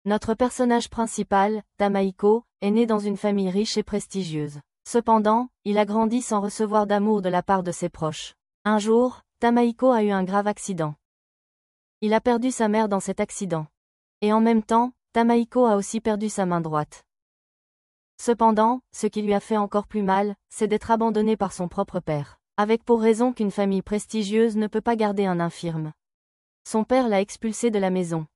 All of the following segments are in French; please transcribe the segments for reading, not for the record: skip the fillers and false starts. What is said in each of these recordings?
Notre personnage principal, Tamaiko, est né dans une famille riche et prestigieuse. Cependant, il a grandi sans recevoir d'amour de la part de ses proches. Un jour, Tamaiko a eu un grave accident. Il a perdu sa mère dans cet accident. Et en même temps, Tamaiko a aussi perdu sa main droite. Cependant, ce qui lui a fait encore plus mal, c'est d'être abandonné par son propre père. Avec pour raison qu'une famille prestigieuse ne peut pas garder un infirme. Son père l'a expulsé de la maison.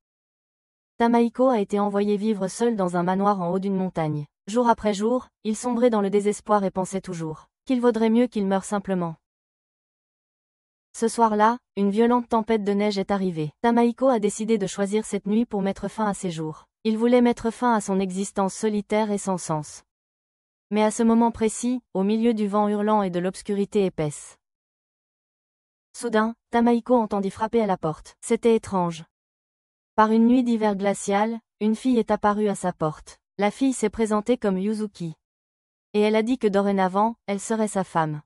Tamaiko a été envoyé vivre seul dans un manoir en haut d'une montagne. Jour après jour, il sombrait dans le désespoir et pensait toujours qu'il vaudrait mieux qu'il meure simplement. Ce soir-là, une violente tempête de neige est arrivée. Tamaiko a décidé de choisir cette nuit pour mettre fin à ses jours. Il voulait mettre fin à son existence solitaire et sans sens. Mais à ce moment précis, au milieu du vent hurlant et de l'obscurité épaisse. Soudain, Tamaiko entendit frapper à la porte. C'était étrange. Par une nuit d'hiver glacial, une fille est apparue à sa porte. La fille s'est présentée comme Yuzuki. Et elle a dit que dorénavant, elle serait sa femme.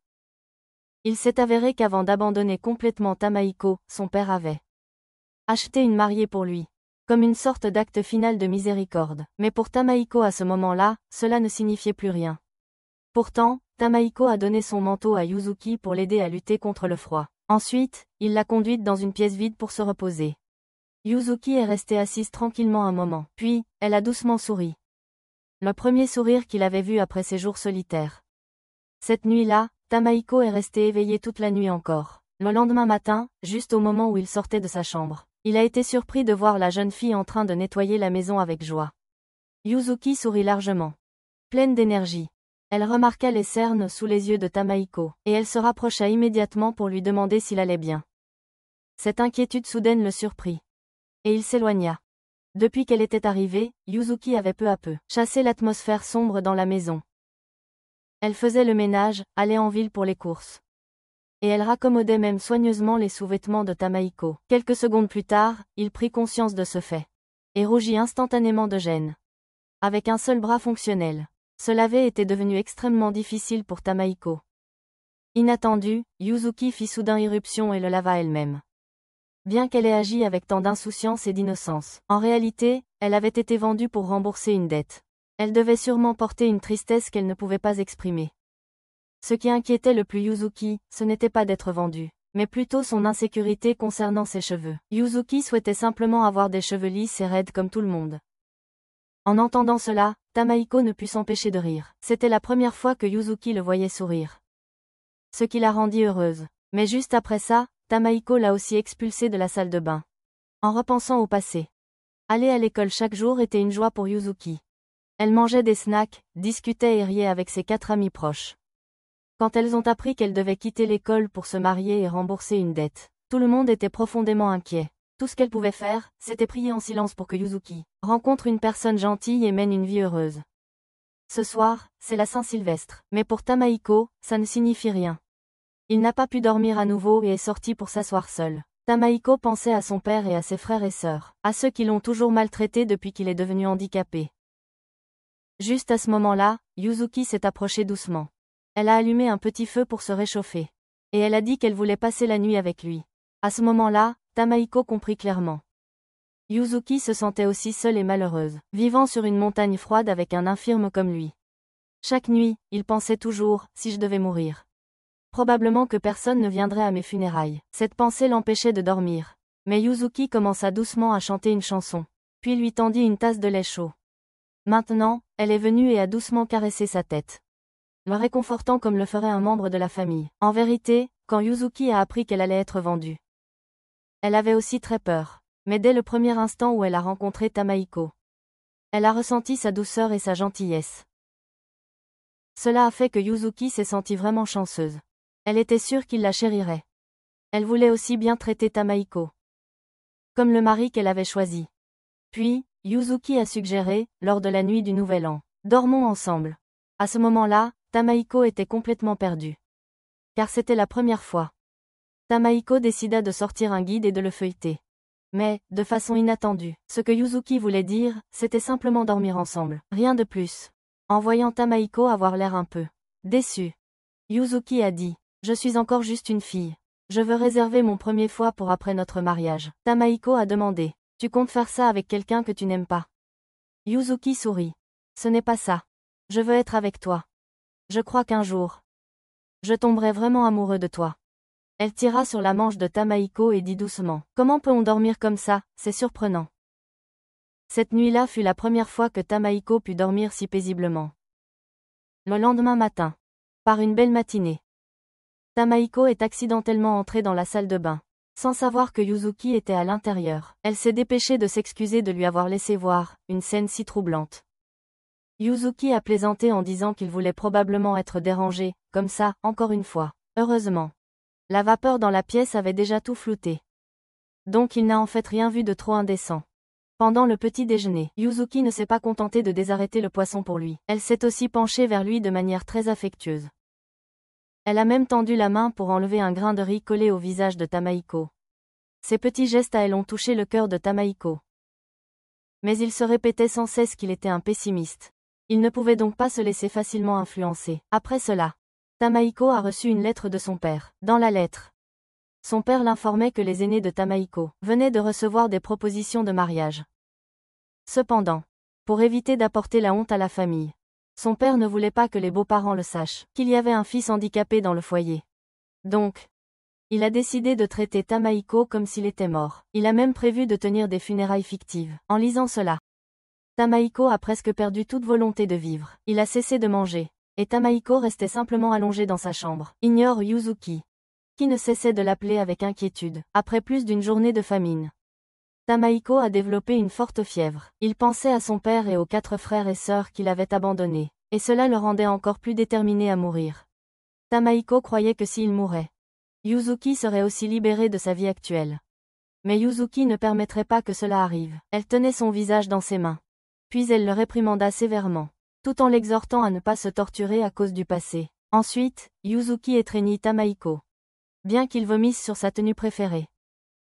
Il s'est avéré qu'avant d'abandonner complètement Tamaiko, son père avait acheté une mariée pour lui. Comme une sorte d'acte final de miséricorde. Mais pour Tamaiko à ce moment-là, cela ne signifiait plus rien. Pourtant, Tamaiko a donné son manteau à Yuzuki pour l'aider à lutter contre le froid. Ensuite, il l'a conduite dans une pièce vide pour se reposer. Yuzuki est restée assise tranquillement un moment. Puis, elle a doucement souri. Le premier sourire qu'il avait vu après ses jours solitaires. Cette nuit-là, Tamaiko est restée éveillée toute la nuit encore. Le lendemain matin, juste au moment où il sortait de sa chambre, il a été surpris de voir la jeune fille en train de nettoyer la maison avec joie. Yuzuki sourit largement. Pleine d'énergie. Elle remarqua les cernes sous les yeux de Tamaiko, et elle se rapprocha immédiatement pour lui demander s'il allait bien. Cette inquiétude soudaine le surprit. Et il s'éloigna. Depuis qu'elle était arrivée, Yuzuki avait peu à peu chassé l'atmosphère sombre dans la maison. Elle faisait le ménage, allait en ville pour les courses. Et elle raccommodait même soigneusement les sous-vêtements de Tamaiko. Quelques secondes plus tard, il prit conscience de ce fait. Et rougit instantanément de gêne. Avec un seul bras fonctionnel. Se laver était devenu extrêmement difficile pour Tamaiko. Inattendu, Yuzuki fit soudain irruption et le lava elle-même. Bien qu'elle ait agi avec tant d'insouciance et d'innocence, en réalité, elle avait été vendue pour rembourser une dette. Elle devait sûrement porter une tristesse qu'elle ne pouvait pas exprimer. Ce qui inquiétait le plus Yuzuki, ce n'était pas d'être vendue, mais plutôt son insécurité concernant ses cheveux. Yuzuki souhaitait simplement avoir des cheveux lisses et raides comme tout le monde. En entendant cela, Tamaiko ne put s'empêcher de rire. C'était la première fois que Yuzuki le voyait sourire. Ce qui la rendit heureuse. Mais juste après ça, Tamaiko l'a aussi expulsée de la salle de bain. En repensant au passé. Aller à l'école chaque jour était une joie pour Yuzuki. Elle mangeait des snacks, discutait et riait avec ses 4 amis proches. Quand elles ont appris qu'elle devait quitter l'école pour se marier et rembourser une dette, tout le monde était profondément inquiet. Tout ce qu'elle pouvait faire, c'était prier en silence pour que Yuzuki rencontre une personne gentille et mène une vie heureuse. Ce soir, c'est la Saint-Sylvestre, mais pour Tamaiko, ça ne signifie rien. Il n'a pas pu dormir à nouveau et est sorti pour s'asseoir seul. Tamaiko pensait à son père et à ses frères et sœurs, à ceux qui l'ont toujours maltraité depuis qu'il est devenu handicapé. Juste à ce moment-là, Yuzuki s'est approchée doucement. Elle a allumé un petit feu pour se réchauffer. Et elle a dit qu'elle voulait passer la nuit avec lui. À ce moment-là, Tamaiko comprit clairement. Yuzuki se sentait aussi seule et malheureuse, vivant sur une montagne froide avec un infirme comme lui. Chaque nuit, il pensait toujours, si je devais mourir. Probablement que personne ne viendrait à mes funérailles. Cette pensée l'empêchait de dormir. Mais Yuzuki commença doucement à chanter une chanson. Puis lui tendit une tasse de lait chaud. Maintenant, elle est venue et a doucement caressé sa tête. Le réconfortant comme le ferait un membre de la famille. En vérité, quand Yuzuki a appris qu'elle allait être vendue, elle avait aussi très peur. Mais dès le premier instant où elle a rencontré Tamaiko, elle a ressenti sa douceur et sa gentillesse. Cela a fait que Yuzuki s'est sentie vraiment chanceuse. Elle était sûre qu'il la chérirait. Elle voulait aussi bien traiter Tamaiko comme le mari qu'elle avait choisi. Puis, Yuzuki a suggéré, lors de la nuit du Nouvel An, dormons ensemble. À ce moment-là, Tamaiko était complètement perdue. Car c'était la première fois. Tamaiko décida de sortir un guide et de le feuilleter. Mais, de façon inattendue, ce que Yuzuki voulait dire, c'était simplement dormir ensemble. Rien de plus. En voyant Tamaiko avoir l'air un peu déçue, Yuzuki a dit, « Je suis encore juste une fille. Je veux réserver mon premier foie pour après notre mariage. » Tamaiko a demandé, « Tu comptes faire ça avec quelqu'un que tu n'aimes pas ? Yuzuki sourit. Ce n'est pas ça. Je veux être avec toi. Je crois qu'un jour, je tomberai vraiment amoureux de toi. Elle tira sur la manche de Tamaiko et dit doucement. Comment peut-on dormir comme ça, c'est surprenant. Cette nuit-là fut la première fois que Tamaiko put dormir si paisiblement. Le lendemain matin. Par une belle matinée. Tamaiko est accidentellement entrée dans la salle de bain. Sans savoir que Yuzuki était à l'intérieur, elle s'est dépêchée de s'excuser de lui avoir laissé voir une scène si troublante. Yuzuki a plaisanté en disant qu'il voulait probablement être dérangé, comme ça, encore une fois. Heureusement. La vapeur dans la pièce avait déjà tout flouté. Donc il n'a en fait rien vu de trop indécent. Pendant le petit déjeuner, Yuzuki ne s'est pas contentée de désarrêter le poisson pour lui. Elle s'est aussi penchée vers lui de manière très affectueuse. Elle a même tendu la main pour enlever un grain de riz collé au visage de Tamaiko. Ces petits gestes à elle ont touché le cœur de Tamaiko. Mais il se répétait sans cesse qu'il était un pessimiste. Il ne pouvait donc pas se laisser facilement influencer. Après cela, Tamaiko a reçu une lettre de son père. Dans la lettre, son père l'informait que les aînés de Tamaiko venaient de recevoir des propositions de mariage. Cependant, pour éviter d'apporter la honte à la famille, son père ne voulait pas que les beaux-parents le sachent, qu'il y avait un fils handicapé dans le foyer. Donc, il a décidé de traiter Tamaiko comme s'il était mort. Il a même prévu de tenir des funérailles fictives. En lisant cela, Tamaiko a presque perdu toute volonté de vivre. Il a cessé de manger. Et Tamaiko restait simplement allongée dans sa chambre. Ignore Yuzuki, qui ne cessait de l'appeler avec inquiétude. Après plus d'une journée de famine, Tamaiko a développé une forte fièvre. Il pensait à son père et aux 4 frères et sœurs qu'il avait abandonnés. Et cela le rendait encore plus déterminé à mourir. Tamaiko croyait que s'il mourait, Yuzuki serait aussi libéré de sa vie actuelle. Mais Yuzuki ne permettrait pas que cela arrive. Elle tenait son visage dans ses mains. Puis elle le réprimanda sévèrement, tout en l'exhortant à ne pas se torturer à cause du passé. Ensuite, Yuzuki étreignit Tamaiko, bien qu'il vomisse sur sa tenue préférée.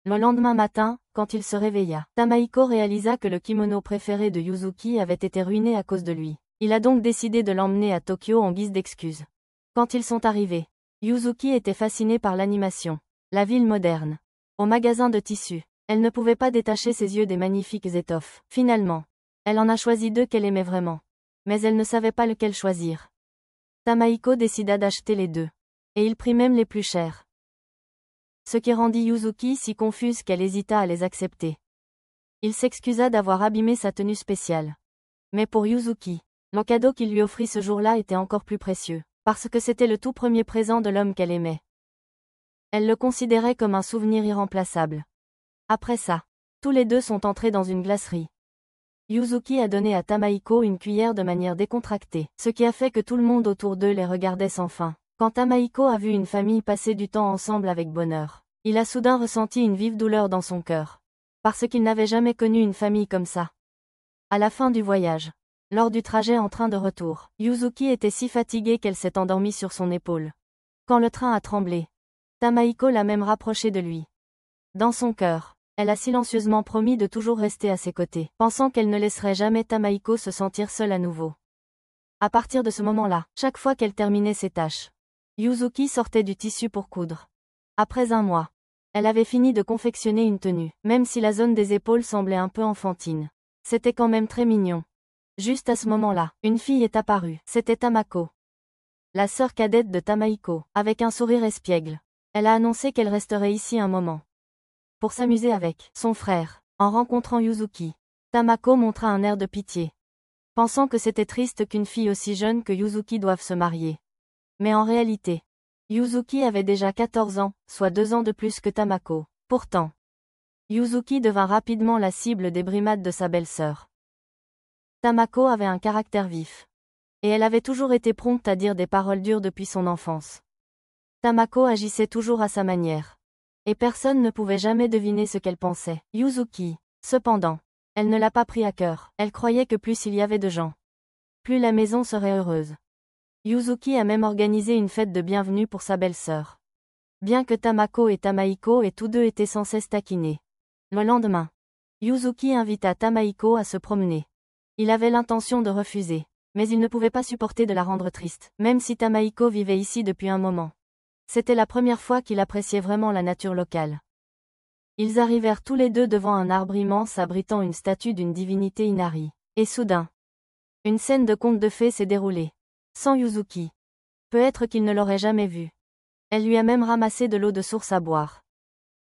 Le lendemain matin, quand il se réveilla, Tamaiko réalisa que le kimono préféré de Yuzuki avait été ruiné à cause de lui. Il a donc décidé de l'emmener à Tokyo en guise d'excuse. Quand ils sont arrivés, Yuzuki était fascinée par l'animation, la ville moderne. Au magasin de tissus, elle ne pouvait pas détacher ses yeux des magnifiques étoffes. Finalement, elle en a choisi 2 qu'elle aimait vraiment. Mais elle ne savait pas lequel choisir. Tamaiko décida d'acheter les 2. Et il prit même les plus chers. Ce qui rendit Yuzuki si confuse qu'elle hésita à les accepter. Il s'excusa d'avoir abîmé sa tenue spéciale. Mais pour Yuzuki, le cadeau qu'il lui offrit ce jour-là était encore plus précieux, parce que c'était le tout premier présent de l'homme qu'elle aimait. Elle le considérait comme un souvenir irremplaçable. Après ça, tous les 2 sont entrés dans une glacerie. Yuzuki a donné à Tamaiko une cuillère de manière décontractée, ce qui a fait que tout le monde autour d'eux les regardait sans fin. Quand Tamaiko a vu une famille passer du temps ensemble avec bonheur, il a soudain ressenti une vive douleur dans son cœur. Parce qu'il n'avait jamais connu une famille comme ça. À la fin du voyage, lors du trajet en train de retour, Yuzuki était si fatiguée qu'elle s'est endormie sur son épaule. Quand le train a tremblé, Tamaiko l'a même rapproché de lui. Dans son cœur, elle a silencieusement promis de toujours rester à ses côtés, pensant qu'elle ne laisserait jamais Tamaiko se sentir seule à nouveau. À partir de ce moment-là, chaque fois qu'elle terminait ses tâches, Yuzuki sortait du tissu pour coudre. Après un mois, elle avait fini de confectionner une tenue, même si la zone des épaules semblait un peu enfantine. C'était quand même très mignon. Juste à ce moment-là, une fille est apparue. C'était Tamako, la sœur cadette de Tamaiko, avec un sourire espiègle. Elle a annoncé qu'elle resterait ici un moment pour s'amuser avec son frère. En rencontrant Yuzuki, Tamako montra un air de pitié, pensant que c'était triste qu'une fille aussi jeune que Yuzuki doive se marier. Mais en réalité, Yuzuki avait déjà 14 ans, soit 2 ans de plus que Tamako. Pourtant, Yuzuki devint rapidement la cible des brimades de sa belle-sœur. Tamako avait un caractère vif. Et elle avait toujours été prompte à dire des paroles dures depuis son enfance. Tamako agissait toujours à sa manière. Et personne ne pouvait jamais deviner ce qu'elle pensait. Yuzuki, cependant, elle ne l'a pas pris à cœur. Elle croyait que plus il y avait de gens, plus la maison serait heureuse. Yuzuki a même organisé une fête de bienvenue pour sa belle-sœur. Bien que Tamako et Tamaiko aient tous 2 été sans cesse taquinés. Le lendemain, Yuzuki invita Tamaiko à se promener. Il avait l'intention de refuser, mais il ne pouvait pas supporter de la rendre triste, même si Tamaiko vivait ici depuis un moment. C'était la première fois qu'il appréciait vraiment la nature locale. Ils arrivèrent tous les 2 devant un arbre immense abritant une statue d'une divinité Inari. Et soudain, une scène de conte de fées s'est déroulée. Sans Yuzuki. Peut-être qu'il ne l'aurait jamais vue. Elle lui a même ramassé de l'eau de source à boire.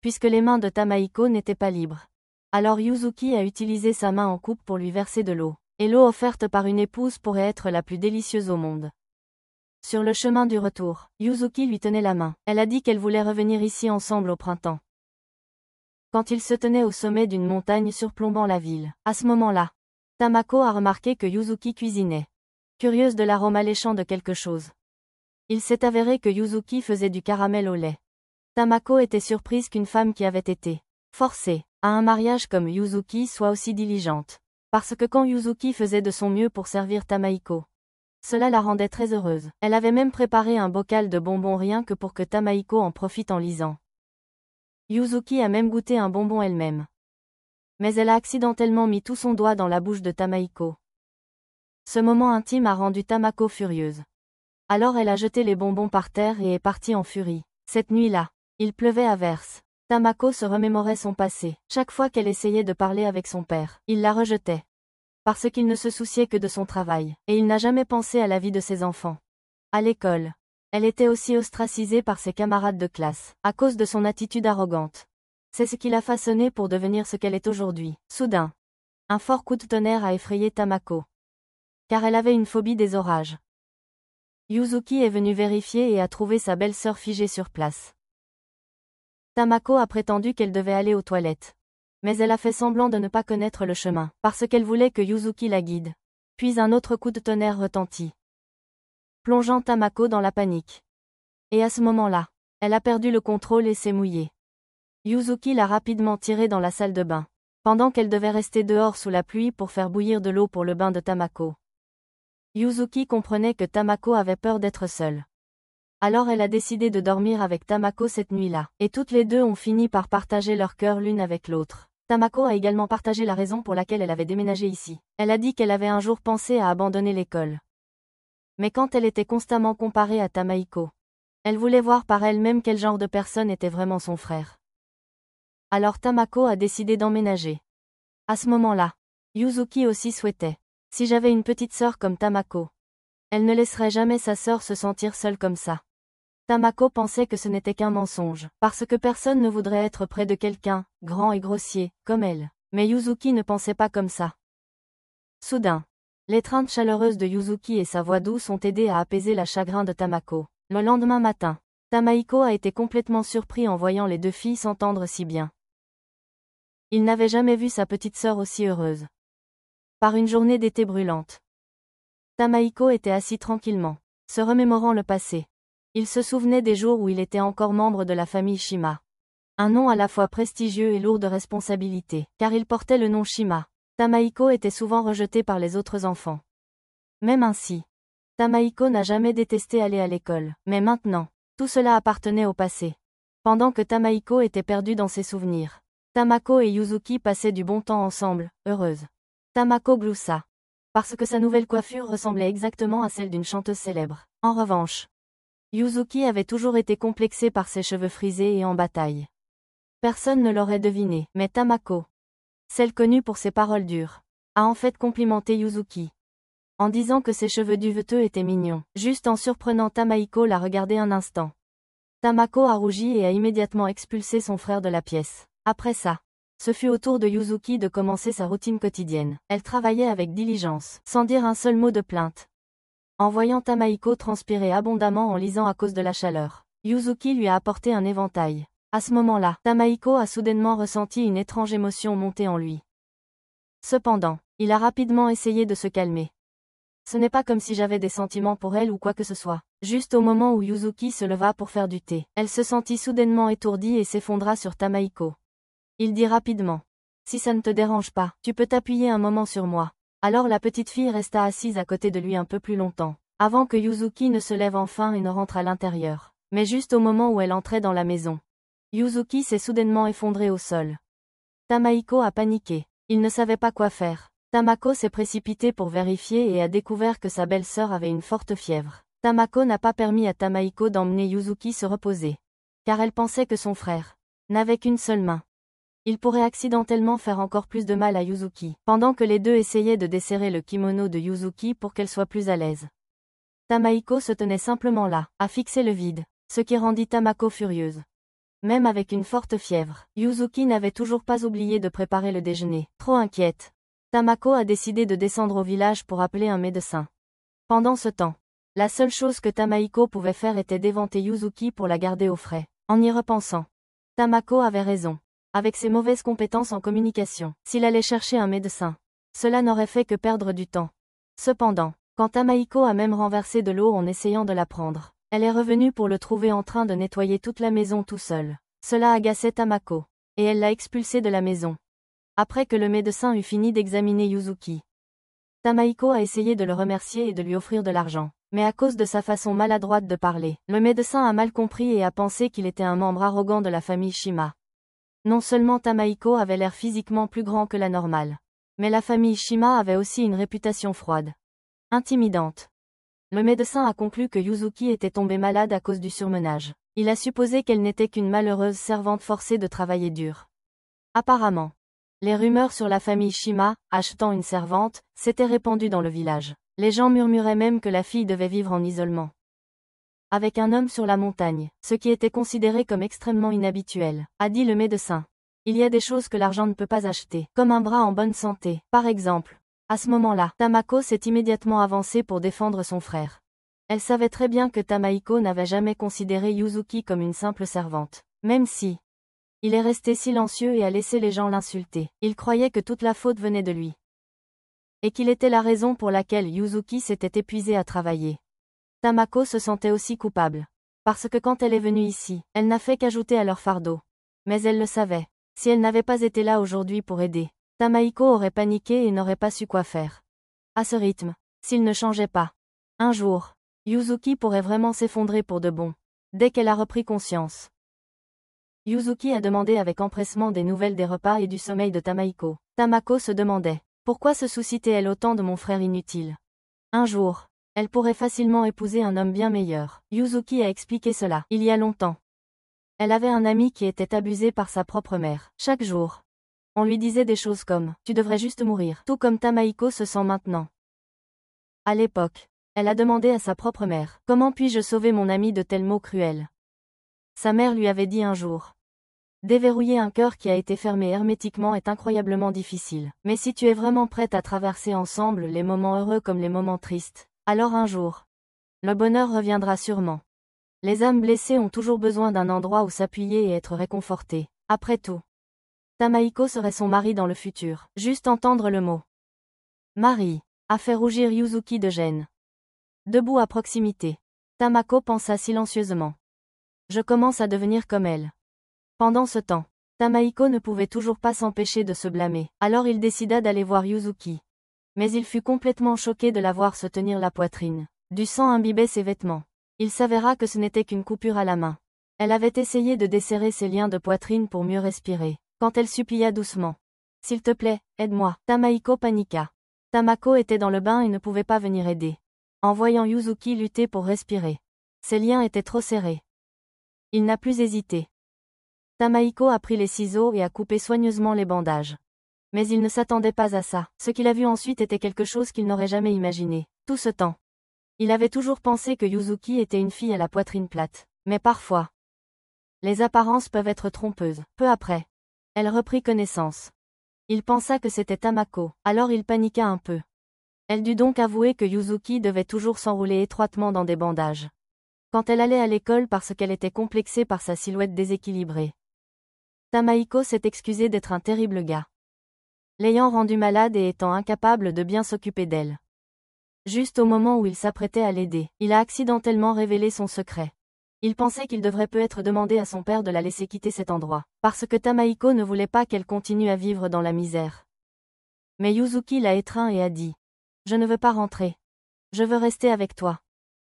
Puisque les mains de Tamaiko n'étaient pas libres. Alors Yuzuki a utilisé sa main en coupe pour lui verser de l'eau. Et l'eau offerte par une épouse pourrait être la plus délicieuse au monde. Sur le chemin du retour, Yuzuki lui tenait la main. Elle a dit qu'elle voulait revenir ici ensemble au printemps. Quand ils se tenaient au sommet d'une montagne surplombant la ville, à ce moment-là, Tamako a remarqué que Yuzuki cuisinait. Curieuse de l'arôme alléchant de quelque chose. Il s'est avéré que Yuzuki faisait du caramel au lait. Tamako était surprise qu'une femme qui avait été forcée à un mariage comme Yuzuki soit aussi diligente. Parce que quand Yuzuki faisait de son mieux pour servir Tamaiko, cela la rendait très heureuse. Elle avait même préparé un bocal de bonbons rien que pour que Tamaiko en profite en lisant. Yuzuki a même goûté un bonbon elle-même. Mais elle a accidentellement mis tout son doigt dans la bouche de Tamaiko. Ce moment intime a rendu Tamako furieuse. Alors elle a jeté les bonbons par terre et est partie en furie. Cette nuit-là, il pleuvait à verse. Tamako se remémorait son passé. Chaque fois qu'elle essayait de parler avec son père, il la rejetait. Parce qu'il ne se souciait que de son travail, et il n'a jamais pensé à la vie de ses enfants. À l'école, elle était aussi ostracisée par ses camarades de classe, à cause de son attitude arrogante. C'est ce qui l'a façonnée pour devenir ce qu'elle est aujourd'hui. Soudain, un fort coup de tonnerre a effrayé Tamako. Car elle avait une phobie des orages. Yuzuki est venu vérifier et a trouvé sa belle-sœur figée sur place. Tamako a prétendu qu'elle devait aller aux toilettes. Mais elle a fait semblant de ne pas connaître le chemin, parce qu'elle voulait que Yuzuki la guide. Puis un autre coup de tonnerre retentit, plongeant Tamako dans la panique. Et à ce moment-là, elle a perdu le contrôle et s'est mouillée. Yuzuki l'a rapidement tirée dans la salle de bain, pendant qu'elle devait rester dehors sous la pluie pour faire bouillir de l'eau pour le bain de Tamako. Yuzuki comprenait que Tamako avait peur d'être seule. Alors elle a décidé de dormir avec Tamako cette nuit-là, et toutes les deux ont fini par partager leur cœur l'une avec l'autre. Tamako a également partagé la raison pour laquelle elle avait déménagé ici. Elle a dit qu'elle avait un jour pensé à abandonner l'école. Mais quand elle était constamment comparée à Tamaiko, elle voulait voir par elle-même quel genre de personne était vraiment son frère. Alors Tamako a décidé d'emménager. À ce moment-là, Yuzuki aussi souhaitait. Si j'avais une petite sœur comme Tamako, elle ne laisserait jamais sa sœur se sentir seule comme ça. Tamako pensait que ce n'était qu'un mensonge, parce que personne ne voudrait être près de quelqu'un, grand et grossier, comme elle. Mais Yuzuki ne pensait pas comme ça. Soudain, l'étreinte chaleureuse de Yuzuki et sa voix douce ont aidé à apaiser la chagrin de Tamako. Le lendemain matin, Tamaiko a été complètement surpris en voyant les deux filles s'entendre si bien. Il n'avait jamais vu sa petite sœur aussi heureuse. Par une journée d'été brûlante, Tamaiko était assis tranquillement, se remémorant le passé. Il se souvenait des jours où il était encore membre de la famille Shima. Un nom à la fois prestigieux et lourd de responsabilité, car il portait le nom Shima. Tamaiko était souvent rejeté par les autres enfants. Même ainsi, Tamaiko n'a jamais détesté aller à l'école, mais maintenant, tout cela appartenait au passé. Pendant que Tamaiko était perdue dans ses souvenirs, Tamako et Yuzuki passaient du bon temps ensemble, heureuses. Tamako gloussa, parce que sa nouvelle coiffure ressemblait exactement à celle d'une chanteuse célèbre. En revanche, Yuzuki avait toujours été complexé par ses cheveux frisés et en bataille. Personne ne l'aurait deviné, mais Tamako, celle connue pour ses paroles dures, a en fait complimenté Yuzuki. En disant que ses cheveux duveteux étaient mignons, juste en surprenant Tamaiko la regarder un instant. Tamako a rougi et a immédiatement expulsé son frère de la pièce. Après ça, ce fut au tour de Yuzuki de commencer sa routine quotidienne. Elle travaillait avec diligence, sans dire un seul mot de plainte. En voyant Tamaiko transpirer abondamment en lisant à cause de la chaleur, Yuzuki lui a apporté un éventail. À ce moment-là, Tamaiko a soudainement ressenti une étrange émotion monter en lui. Cependant, il a rapidement essayé de se calmer. Ce n'est pas comme si j'avais des sentiments pour elle ou quoi que ce soit. Juste au moment où Yuzuki se leva pour faire du thé, elle se sentit soudainement étourdie et s'effondra sur Tamaiko. Il dit rapidement. Si ça ne te dérange pas, tu peux t'appuyer un moment sur moi. Alors la petite fille resta assise à côté de lui un peu plus longtemps, avant que Yuzuki ne se lève enfin et ne rentre à l'intérieur. Mais juste au moment où elle entrait dans la maison, Yuzuki s'est soudainement effondré au sol. Tamaiko a paniqué. Il ne savait pas quoi faire. Tamako s'est précipité pour vérifier et a découvert que sa belle-sœur avait une forte fièvre. Tamako n'a pas permis à Tamaiko d'emmener Yuzuki se reposer. Car elle pensait que son frère n'avait qu'une seule main. Il pourrait accidentellement faire encore plus de mal à Yuzuki, pendant que les deux essayaient de desserrer le kimono de Yuzuki pour qu'elle soit plus à l'aise. Tamaiko se tenait simplement là, à fixer le vide, ce qui rendit Tamako furieuse. Même avec une forte fièvre, Yuzuki n'avait toujours pas oublié de préparer le déjeuner. Trop inquiète, Tamako a décidé de descendre au village pour appeler un médecin. Pendant ce temps, la seule chose que Tamaiko pouvait faire était d'éventer Yuzuki pour la garder au frais. En y repensant, Tamako avait raison. Avec ses mauvaises compétences en communication, s'il allait chercher un médecin, cela n'aurait fait que perdre du temps. Cependant, quand Tamaiko a même renversé de l'eau en essayant de la prendre, elle est revenue pour le trouver en train de nettoyer toute la maison tout seul. Cela agaçait Tamako, et elle l'a expulsé de la maison. Après que le médecin eut fini d'examiner Yuzuki, Tamaiko a essayé de le remercier et de lui offrir de l'argent. Mais à cause de sa façon maladroite de parler, le médecin a mal compris et a pensé qu'il était un membre arrogant de la famille Shima. Non seulement Tamaiko avait l'air physiquement plus grand que la normale, mais la famille Shima avait aussi une réputation froide, intimidante. Le médecin a conclu que Yuzuki était tombée malade à cause du surmenage. Il a supposé qu'elle n'était qu'une malheureuse servante forcée de travailler dur. Apparemment, les rumeurs sur la famille Shima, achetant une servante, s'étaient répandues dans le village. Les gens murmuraient même que la fille devait vivre en isolement avec un homme sur la montagne, ce qui était considéré comme extrêmement inhabituel, a dit le médecin. Il y a des choses que l'argent ne peut pas acheter, comme un bras en bonne santé, par exemple. À ce moment-là, Tamako s'est immédiatement avancée pour défendre son frère. Elle savait très bien que Tamaiko n'avait jamais considéré Yuzuki comme une simple servante, même si il est resté silencieux et a laissé les gens l'insulter. Il croyait que toute la faute venait de lui. Et qu'il était la raison pour laquelle Yuzuki s'était épuisée à travailler. Tamako se sentait aussi coupable. Parce que quand elle est venue ici, elle n'a fait qu'ajouter à leur fardeau. Mais elle le savait. Si elle n'avait pas été là aujourd'hui pour aider, Tamaiko aurait paniqué et n'aurait pas su quoi faire. À ce rythme, s'il ne changeait pas, un jour, Yuzuki pourrait vraiment s'effondrer pour de bon. Dès qu'elle a repris conscience, Yuzuki a demandé avec empressement des nouvelles des repas et du sommeil de Tamaiko. Tamako se demandait, pourquoi se souciait-elle autant de mon frère inutile? Un jour, elle pourrait facilement épouser un homme bien meilleur. Yuzuki a expliqué cela, il y a longtemps. Elle avait un ami qui était abusé par sa propre mère. Chaque jour, on lui disait des choses comme « Tu devrais juste mourir », tout comme Tamaiko se sent maintenant. À l'époque, elle a demandé à sa propre mère « Comment puis-je sauver mon ami de tels mots cruels ?» Sa mère lui avait dit un jour « Déverrouiller un cœur qui a été fermé hermétiquement est incroyablement difficile. Mais si tu es vraiment prête à traverser ensemble les moments heureux comme les moments tristes, alors un jour, le bonheur reviendra sûrement. Les âmes blessées ont toujours besoin d'un endroit où s'appuyer et être réconfortées. Après tout, Tamaiko serait son mari dans le futur. Juste entendre le mot mari a fait rougir Yuzuki de gêne. Debout à proximité, Tamako pensa silencieusement. Je commence à devenir comme elle. Pendant ce temps, Tamaiko ne pouvait toujours pas s'empêcher de se blâmer. Alors il décida d'aller voir Yuzuki. Mais il fut complètement choqué de la voir se tenir la poitrine. Du sang imbibait ses vêtements. Il s'avéra que ce n'était qu'une coupure à la main. Elle avait essayé de desserrer ses liens de poitrine pour mieux respirer, quand elle supplia doucement. « S'il te plaît, aide-moi. » Tamaiko paniqua. Tamako était dans le bain et ne pouvait pas venir aider. En voyant Yuzuki lutter pour respirer, ses liens étaient trop serrés. Il n'a plus hésité. Tamaiko a pris les ciseaux et a coupé soigneusement les bandages. Mais il ne s'attendait pas à ça. Ce qu'il a vu ensuite était quelque chose qu'il n'aurait jamais imaginé. Tout ce temps, il avait toujours pensé que Yuzuki était une fille à la poitrine plate. Mais parfois, les apparences peuvent être trompeuses. Peu après, elle reprit connaissance. Il pensa que c'était Tamako, alors il paniqua un peu. Elle dut donc avouer que Yuzuki devait toujours s'enrouler étroitement dans des bandages quand elle allait à l'école parce qu'elle était complexée par sa silhouette déséquilibrée. Tamaiko s'est excusée d'être un terrible gars, l'ayant rendue malade et étant incapable de bien s'occuper d'elle. Juste au moment où il s'apprêtait à l'aider, il a accidentellement révélé son secret. Il pensait qu'il devrait peut-être demander à son père de la laisser quitter cet endroit, parce que Tamaiko ne voulait pas qu'elle continue à vivre dans la misère. Mais Yuzuki l'a étreint et a dit « Je ne veux pas rentrer. Je veux rester avec toi. »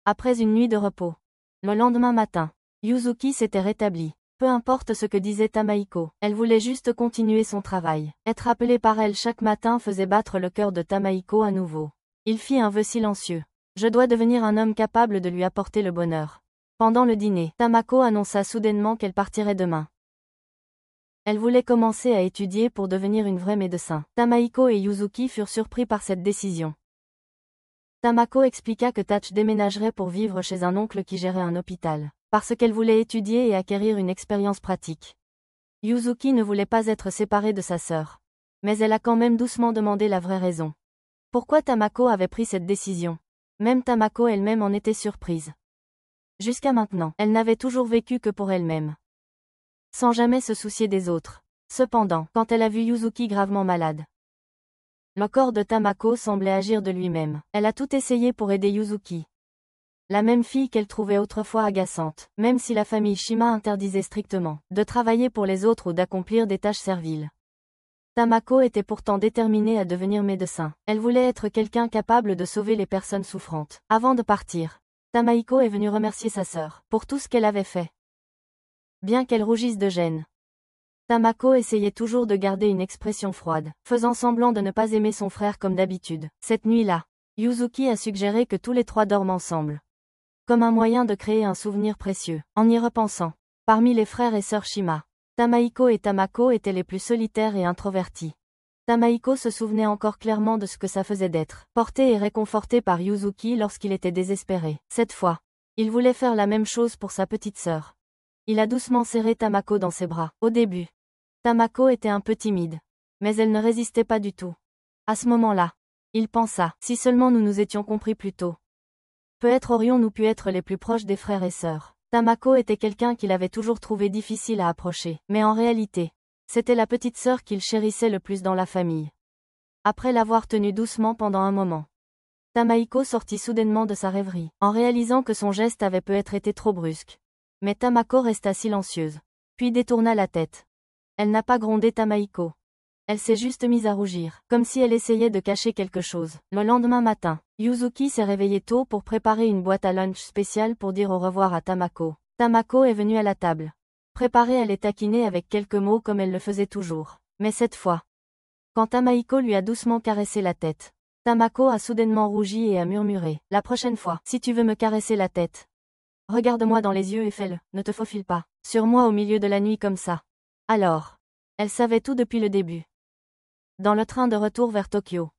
Après une nuit de repos, le lendemain matin, Yuzuki s'était rétablie. Peu importe ce que disait Tamaiko, elle voulait juste continuer son travail. Être appelée par elle chaque matin faisait battre le cœur de Tamaiko à nouveau. Il fit un vœu silencieux. Je dois devenir un homme capable de lui apporter le bonheur. Pendant le dîner, Tamako annonça soudainement qu'elle partirait demain. Elle voulait commencer à étudier pour devenir une vraie médecin. Tamaiko et Yuzuki furent surpris par cette décision. Tamako expliqua que Tachi déménagerait pour vivre chez un oncle qui gérait un hôpital, parce qu'elle voulait étudier et acquérir une expérience pratique. Yuzuki ne voulait pas être séparée de sa sœur. Mais elle a quand même doucement demandé la vraie raison. Pourquoi Tamako avait pris cette décision? Même Tamako elle-même en était surprise. Jusqu'à maintenant, elle n'avait toujours vécu que pour elle-même, sans jamais se soucier des autres. Cependant, quand elle a vu Yuzuki gravement malade, le corps de Tamako semblait agir de lui-même. Elle a tout essayé pour aider Yuzuki. La même fille qu'elle trouvait autrefois agaçante, même si la famille Shima interdisait strictement de travailler pour les autres ou d'accomplir des tâches serviles. Tamako était pourtant déterminée à devenir médecin. Elle voulait être quelqu'un capable de sauver les personnes souffrantes. Avant de partir, Tamaiko est venue remercier sa sœur pour tout ce qu'elle avait fait. Bien qu'elle rougisse de gêne, Tamako essayait toujours de garder une expression froide, faisant semblant de ne pas aimer son frère comme d'habitude. Cette nuit-là, Yuzuki a suggéré que tous les trois dorment ensemble, comme un moyen de créer un souvenir précieux. En y repensant, parmi les frères et sœurs Shima, Tamaiko et Tamako étaient les plus solitaires et introvertis. Tamaiko se souvenait encore clairement de ce que ça faisait d'être porté et réconforté par Yuzuki lorsqu'il était désespéré. Cette fois, il voulait faire la même chose pour sa petite sœur. Il a doucement serré Tamako dans ses bras. Au début, Tamako était un peu timide, mais elle ne résistait pas du tout. À ce moment-là, il pensa, si seulement nous nous étions compris plus tôt. Peut-être aurions-nous pu être les plus proches des frères et sœurs. Tamako était quelqu'un qu'il avait toujours trouvé difficile à approcher, mais en réalité, c'était la petite sœur qu'il chérissait le plus dans la famille. Après l'avoir tenue doucement pendant un moment, Tamaiko sortit soudainement de sa rêverie, en réalisant que son geste avait peut-être été trop brusque. Mais Tamako resta silencieuse, puis détourna la tête. Elle n'a pas grondé Tamaiko. Elle s'est juste mise à rougir, comme si elle essayait de cacher quelque chose. Le lendemain matin, Yuzuki s'est réveillé tôt pour préparer une boîte à lunch spéciale pour dire au revoir à Tamako. Tamako est venue à la table, préparée à les taquiner avec quelques mots comme elle le faisait toujours. Mais cette fois, quand Tamaiko lui a doucement caressé la tête, Tamako a soudainement rougi et a murmuré. La prochaine fois, si tu veux me caresser la tête, regarde-moi dans les yeux et fais-le, ne te faufile pas sur moi au milieu de la nuit comme ça. Alors, elle savait tout depuis le début. Dans le train de retour vers Tokyo,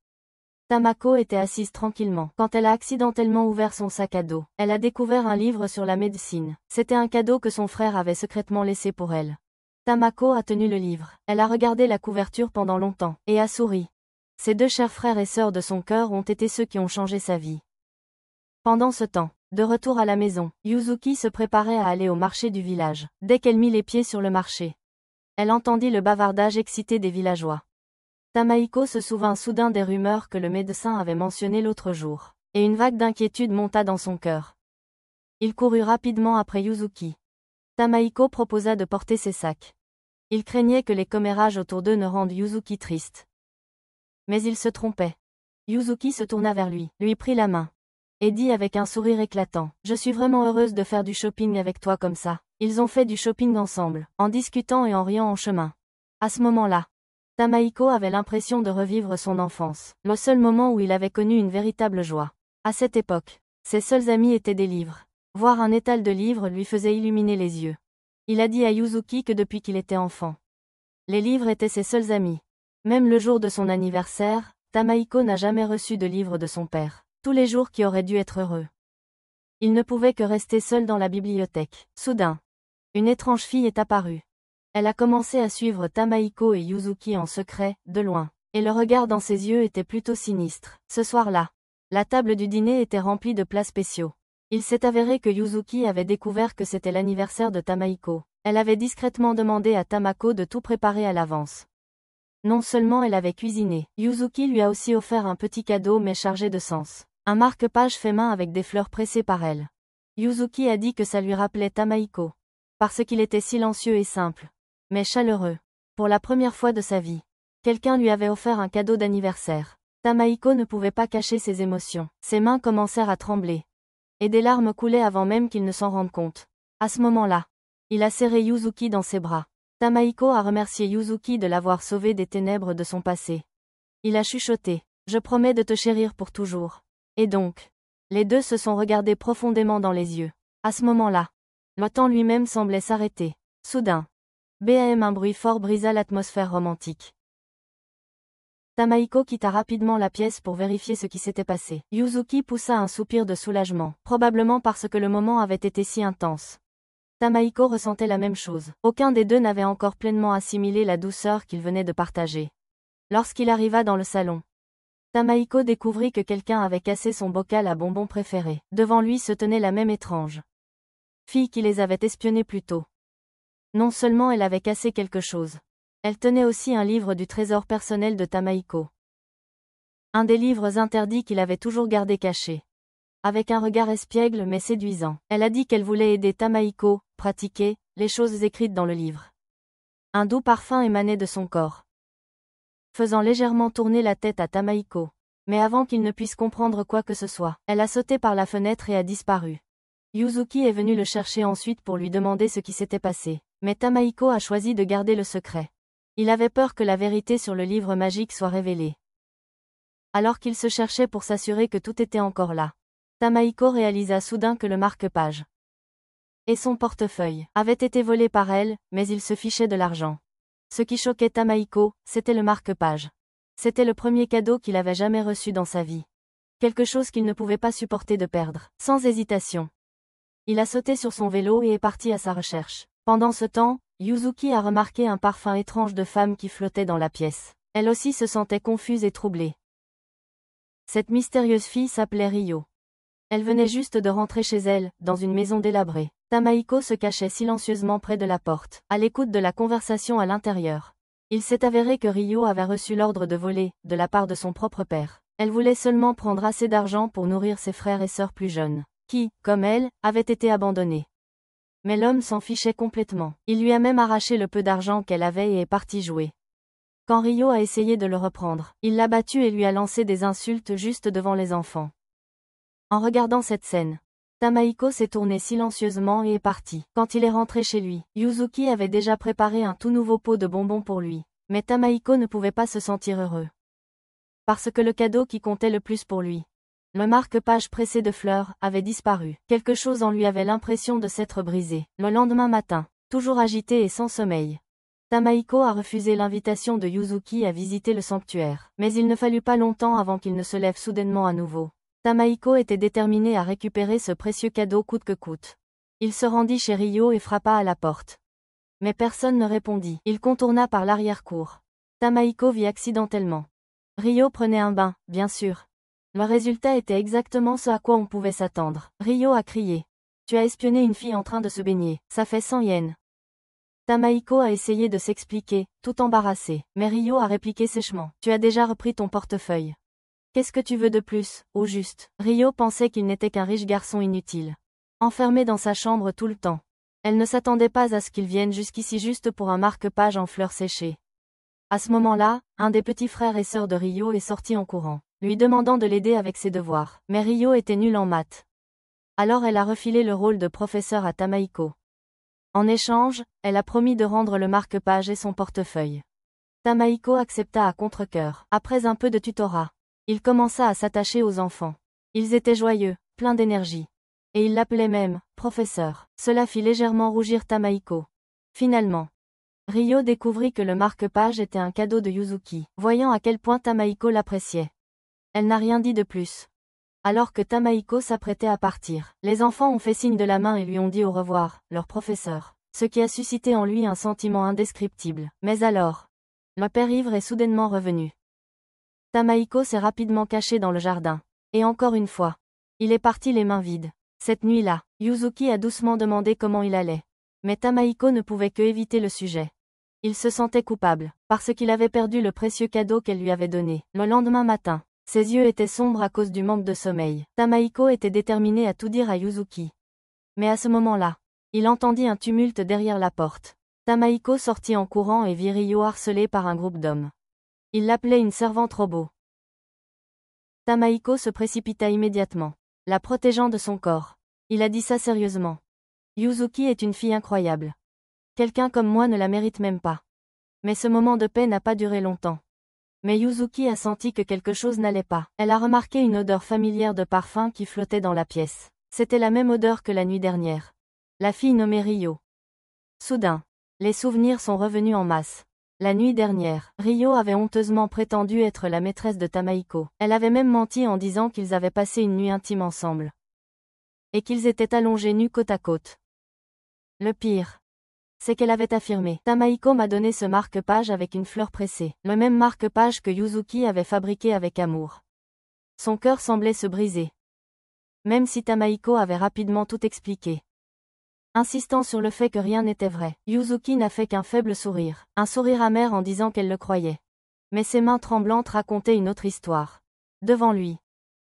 Tamako était assise tranquillement quand elle a accidentellement ouvert son sac à dos. Elle a découvert un livre sur la médecine. C'était un cadeau que son frère avait secrètement laissé pour elle. Tamako a tenu le livre. Elle a regardé la couverture pendant longtemps et a souri. Ses deux chers frères et sœurs de son cœur ont été ceux qui ont changé sa vie. Pendant ce temps, de retour à la maison, Yuzuki se préparait à aller au marché du village. Dès qu'elle mit les pieds sur le marché, elle entendit le bavardage excité des villageois. Tamaiko se souvint soudain des rumeurs que le médecin avait mentionnées l'autre jour, et une vague d'inquiétude monta dans son cœur. Il courut rapidement après Yuzuki. Tamaiko proposa de porter ses sacs. Il craignait que les commérages autour d'eux ne rendent Yuzuki triste. Mais il se trompait. Yuzuki se tourna vers lui, lui prit la main, et dit avec un sourire éclatant, « Je suis vraiment heureuse de faire du shopping avec toi comme ça. » Ils ont fait du shopping ensemble, en discutant et en riant en chemin. À ce moment-là, Tamaiko avait l'impression de revivre son enfance, le seul moment où il avait connu une véritable joie. À cette époque, ses seuls amis étaient des livres. Voir un étal de livres lui faisait illuminer les yeux. Il a dit à Yuzuki que depuis qu'il était enfant, les livres étaient ses seuls amis. Même le jour de son anniversaire, Tamaiko n'a jamais reçu de livre de son père. Tous les jours qui auraient dû être heureux. Il ne pouvait que rester seul dans la bibliothèque. Soudain, une étrange fille est apparue. Elle a commencé à suivre Tamaiko et Yuzuki en secret, de loin, et le regard dans ses yeux était plutôt sinistre. Ce soir-là, la table du dîner était remplie de plats spéciaux. Il s'est avéré que Yuzuki avait découvert que c'était l'anniversaire de Tamaiko. Elle avait discrètement demandé à Tamako de tout préparer à l'avance. Non seulement elle avait cuisiné, Yuzuki lui a aussi offert un petit cadeau mais chargé de sens. Un marque-page fait main avec des fleurs pressées par elle. Yuzuki a dit que ça lui rappelait Tamaiko. Parce qu'il était silencieux et simple, mais chaleureux. Pour la première fois de sa vie, quelqu'un lui avait offert un cadeau d'anniversaire. Tamaiko ne pouvait pas cacher ses émotions. Ses mains commencèrent à trembler. Et des larmes coulaient avant même qu'il ne s'en rende compte. À ce moment-là, il a serré Yuzuki dans ses bras. Tamaiko a remercié Yuzuki de l'avoir sauvé des ténèbres de son passé. Il a chuchoté, « Je promets de te chérir pour toujours. » Et donc, les deux se sont regardés profondément dans les yeux. À ce moment-là, le temps lui-même semblait s'arrêter. Soudain, Bam, un bruit fort brisa l'atmosphère romantique. Tamaiko quitta rapidement la pièce pour vérifier ce qui s'était passé. Yuzuki poussa un soupir de soulagement, probablement parce que le moment avait été si intense. Tamaiko ressentait la même chose. Aucun des deux n'avait encore pleinement assimilé la douceur qu'ils venaient de partager. Lorsqu'il arriva dans le salon, Tamaiko découvrit que quelqu'un avait cassé son bocal à bonbons préféré. Devant lui se tenait la même étrange fille qui les avait espionnés plus tôt. Non seulement elle avait cassé quelque chose, elle tenait aussi un livre du trésor personnel de Tamaiko. Un des livres interdits qu'il avait toujours gardé caché. Avec un regard espiègle mais séduisant, elle a dit qu'elle voulait aider Tamaiko, pratiquer les choses écrites dans le livre. Un doux parfum émanait de son corps, faisant légèrement tourner la tête à Tamaiko. Mais avant qu'il ne puisse comprendre quoi que ce soit, elle a sauté par la fenêtre et a disparu. Yuzuki est venu le chercher ensuite pour lui demander ce qui s'était passé, mais Tamaiko a choisi de garder le secret. Il avait peur que la vérité sur le livre magique soit révélée. Alors qu'il se cherchait pour s'assurer que tout était encore là, Tamaiko réalisa soudain que le marque-page et son portefeuille avaient été volés par elle, mais il se fichait de l'argent. Ce qui choquait Tamaiko, c'était le marque-page. C'était le premier cadeau qu'il avait jamais reçu dans sa vie. Quelque chose qu'il ne pouvait pas supporter de perdre. Sans hésitation, il a sauté sur son vélo et est parti à sa recherche. Pendant ce temps, Yuzuki a remarqué un parfum étrange de femme qui flottait dans la pièce. Elle aussi se sentait confuse et troublée. Cette mystérieuse fille s'appelait Ryo. Elle venait juste de rentrer chez elle, dans une maison délabrée. Tamaiko se cachait silencieusement près de la porte, à l'écoute de la conversation à l'intérieur. Il s'est avéré que Ryo avait reçu l'ordre de voler, de la part de son propre père. Elle voulait seulement prendre assez d'argent pour nourrir ses frères et sœurs plus jeunes, qui, comme elle, avaient été abandonnés. Mais l'homme s'en fichait complètement. Il lui a même arraché le peu d'argent qu'elle avait et est parti jouer. Quand Ryo a essayé de le reprendre, il l'a battu et lui a lancé des insultes juste devant les enfants. En regardant cette scène, Tamaiko s'est tournée silencieusement et est parti. Quand il est rentré chez lui, Yuzuki avait déjà préparé un tout nouveau pot de bonbons pour lui. Mais Tamaiko ne pouvait pas se sentir heureux. Parce que le cadeau qui comptait le plus pour lui, le marque-page pressé de fleurs, avait disparu. Quelque chose en lui avait l'impression de s'être brisé. Le lendemain matin, toujours agité et sans sommeil, Tamaiko a refusé l'invitation de Yuzuki à visiter le sanctuaire. Mais il ne fallut pas longtemps avant qu'il ne se lève soudainement à nouveau. Tamaiko était déterminée à récupérer ce précieux cadeau coûte que coûte. Il se rendit chez Ryo et frappa à la porte. Mais personne ne répondit. Il contourna par l'arrière-cour. Tamaiko vit accidentellement. Ryo prenait un bain, bien sûr. Le résultat était exactement ce à quoi on pouvait s'attendre. Ryo a crié. « Tu as espionné une fille en train de se baigner, ça fait 100 yens. » Tamaiko a essayé de s'expliquer, tout embarrassé, mais Ryo a répliqué sèchement. « Tu as déjà repris ton portefeuille. Qu'est-ce que tu veux de plus, au juste ?» Ryo pensait qu'il n'était qu'un riche garçon inutile, enfermé dans sa chambre tout le temps. Elle ne s'attendait pas à ce qu'il vienne jusqu'ici juste pour un marque-page en fleurs séchées. À ce moment-là, un des petits frères et sœurs de Ryo est sorti en courant, lui demandant de l'aider avec ses devoirs. Mais Ryo était nulle en maths. Alors elle a refilé le rôle de professeur à Tamaiko. En échange, elle a promis de rendre le marque-page et son portefeuille. Tamaiko accepta à contre-cœur. Après un peu de tutorat, il commença à s'attacher aux enfants. Ils étaient joyeux, pleins d'énergie. Et il l'appelait même « professeur ». Cela fit légèrement rougir Tamaiko. Finalement, Ryo découvrit que le marque-page était un cadeau de Yuzuki, voyant à quel point Tamaiko l'appréciait. Elle n'a rien dit de plus. Alors que Tamaiko s'apprêtait à partir, les enfants ont fait signe de la main et lui ont dit au revoir, leur professeur, ce qui a suscité en lui un sentiment indescriptible. Mais alors, le père ivre est soudainement revenu. Tamaiko s'est rapidement caché dans le jardin. Et encore une fois, il est parti les mains vides. Cette nuit-là, Yuzuki a doucement demandé comment il allait. Mais Tamaiko ne pouvait que éviter le sujet. Il se sentait coupable, parce qu'il avait perdu le précieux cadeau qu'elle lui avait donné. Le lendemain matin, ses yeux étaient sombres à cause du manque de sommeil. Tamaiko était déterminée à tout dire à Yuzuki. Mais à ce moment-là, il entendit un tumulte derrière la porte. Tamaiko sortit en courant et vit Ryo harcelé par un groupe d'hommes. Il l'appelait une servante robot. Tamaiko se précipita immédiatement, la protégeant de son corps. Il a dit ça sérieusement. Yuzuki est une fille incroyable. Quelqu'un comme moi ne la mérite même pas. Mais ce moment de paix n'a pas duré longtemps. Mais Yuzuki a senti que quelque chose n'allait pas. Elle a remarqué une odeur familière de parfum qui flottait dans la pièce. C'était la même odeur que la nuit dernière. La fille nommée Ryo. Soudain, Les souvenirs sont revenus en masse. La nuit dernière, Ryo avait honteusement prétendu être la maîtresse de Tamaiko. Elle avait même menti en disant qu'ils avaient passé une nuit intime ensemble. Et qu'ils étaient allongés nus côte à côte. Le pire, c'est qu'elle avait affirmé. Tamaiko m'a donné ce marque-page avec une fleur pressée. Le même marque-page que Yuzuki avait fabriqué avec amour. Son cœur semblait se briser. Même si Tamaiko avait rapidement tout expliqué. Insistant sur le fait que rien n'était vrai, Yuzuki n'a fait qu'un faible sourire. Un sourire amer en disant qu'elle le croyait. Mais ses mains tremblantes racontaient une autre histoire. Devant lui,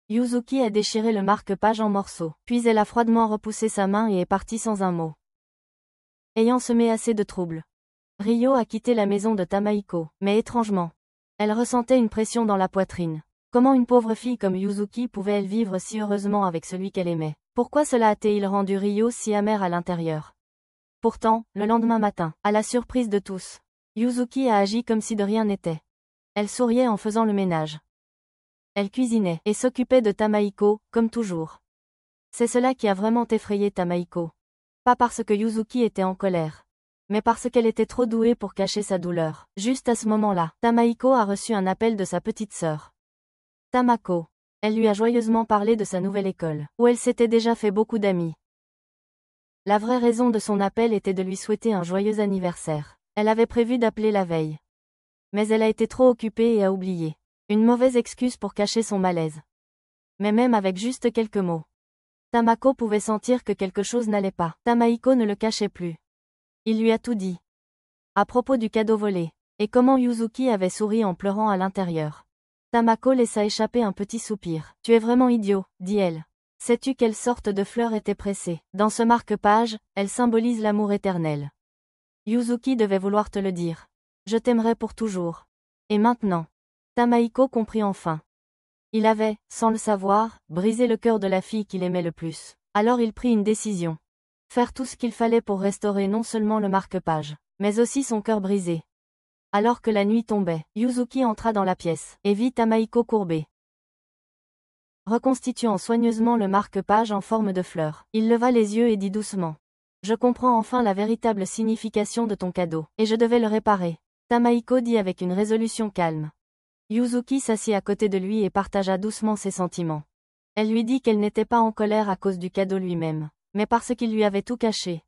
Yuzuki a déchiré le marque-page en morceaux. Puis elle a froidement repoussé sa main et est partie sans un mot. Ayant semé assez de troubles, Ryo a quitté la maison de Tamaiko. Mais étrangement, elle ressentait une pression dans la poitrine. Comment une pauvre fille comme Yuzuki pouvait-elle vivre si heureusement avec celui qu'elle aimait? Pourquoi cela a-t-il rendu Ryo si amer à l'intérieur? Pourtant, le lendemain matin, à la surprise de tous, Yuzuki a agi comme si de rien n'était. Elle souriait en faisant le ménage. Elle cuisinait et s'occupait de Tamaiko, comme toujours. C'est cela qui a vraiment effrayé Tamaiko. Pas parce que Yuzuki était en colère, mais parce qu'elle était trop douée pour cacher sa douleur. Juste à ce moment-là, Tamaiko a reçu un appel de sa petite sœur. Tamako. Elle lui a joyeusement parlé de sa nouvelle école, où elle s'était déjà fait beaucoup d'amis. La vraie raison de son appel était de lui souhaiter un joyeux anniversaire. Elle avait prévu d'appeler la veille. Mais elle a été trop occupée et a oublié. Une mauvaise excuse pour cacher son malaise. Mais même avec juste quelques mots, Tamako pouvait sentir que quelque chose n'allait pas. Tamaiko ne le cachait plus. Il lui a tout dit. À propos du cadeau volé, et comment Yuzuki avait souri en pleurant à l'intérieur. Tamako laissa échapper un petit soupir. Tu es vraiment idiot, dit-elle. Sais-tu quelle sorte de fleur était pressée? Dans ce marque-page, elle symbolise l'amour éternel. Yuzuki devait vouloir te le dire. Je t'aimerai pour toujours. Et maintenant? Tamaiko comprit enfin. Il avait, sans le savoir, brisé le cœur de la fille qu'il aimait le plus. Alors il prit une décision. Faire tout ce qu'il fallait pour restaurer non seulement le marque-page, mais aussi son cœur brisé. Alors que la nuit tombait, Yuzuki entra dans la pièce, et vit Tamaiko courbée. Reconstituant soigneusement le marque-page en forme de fleur, il leva les yeux et dit doucement. Je comprends enfin la véritable signification de ton cadeau, et je devais le réparer. Tamaiko dit avec une résolution calme. Yuzuki s'assit à côté de lui et partagea doucement ses sentiments. Elle lui dit qu'elle n'était pas en colère à cause du cadeau lui-même, mais parce qu'il lui avait tout caché.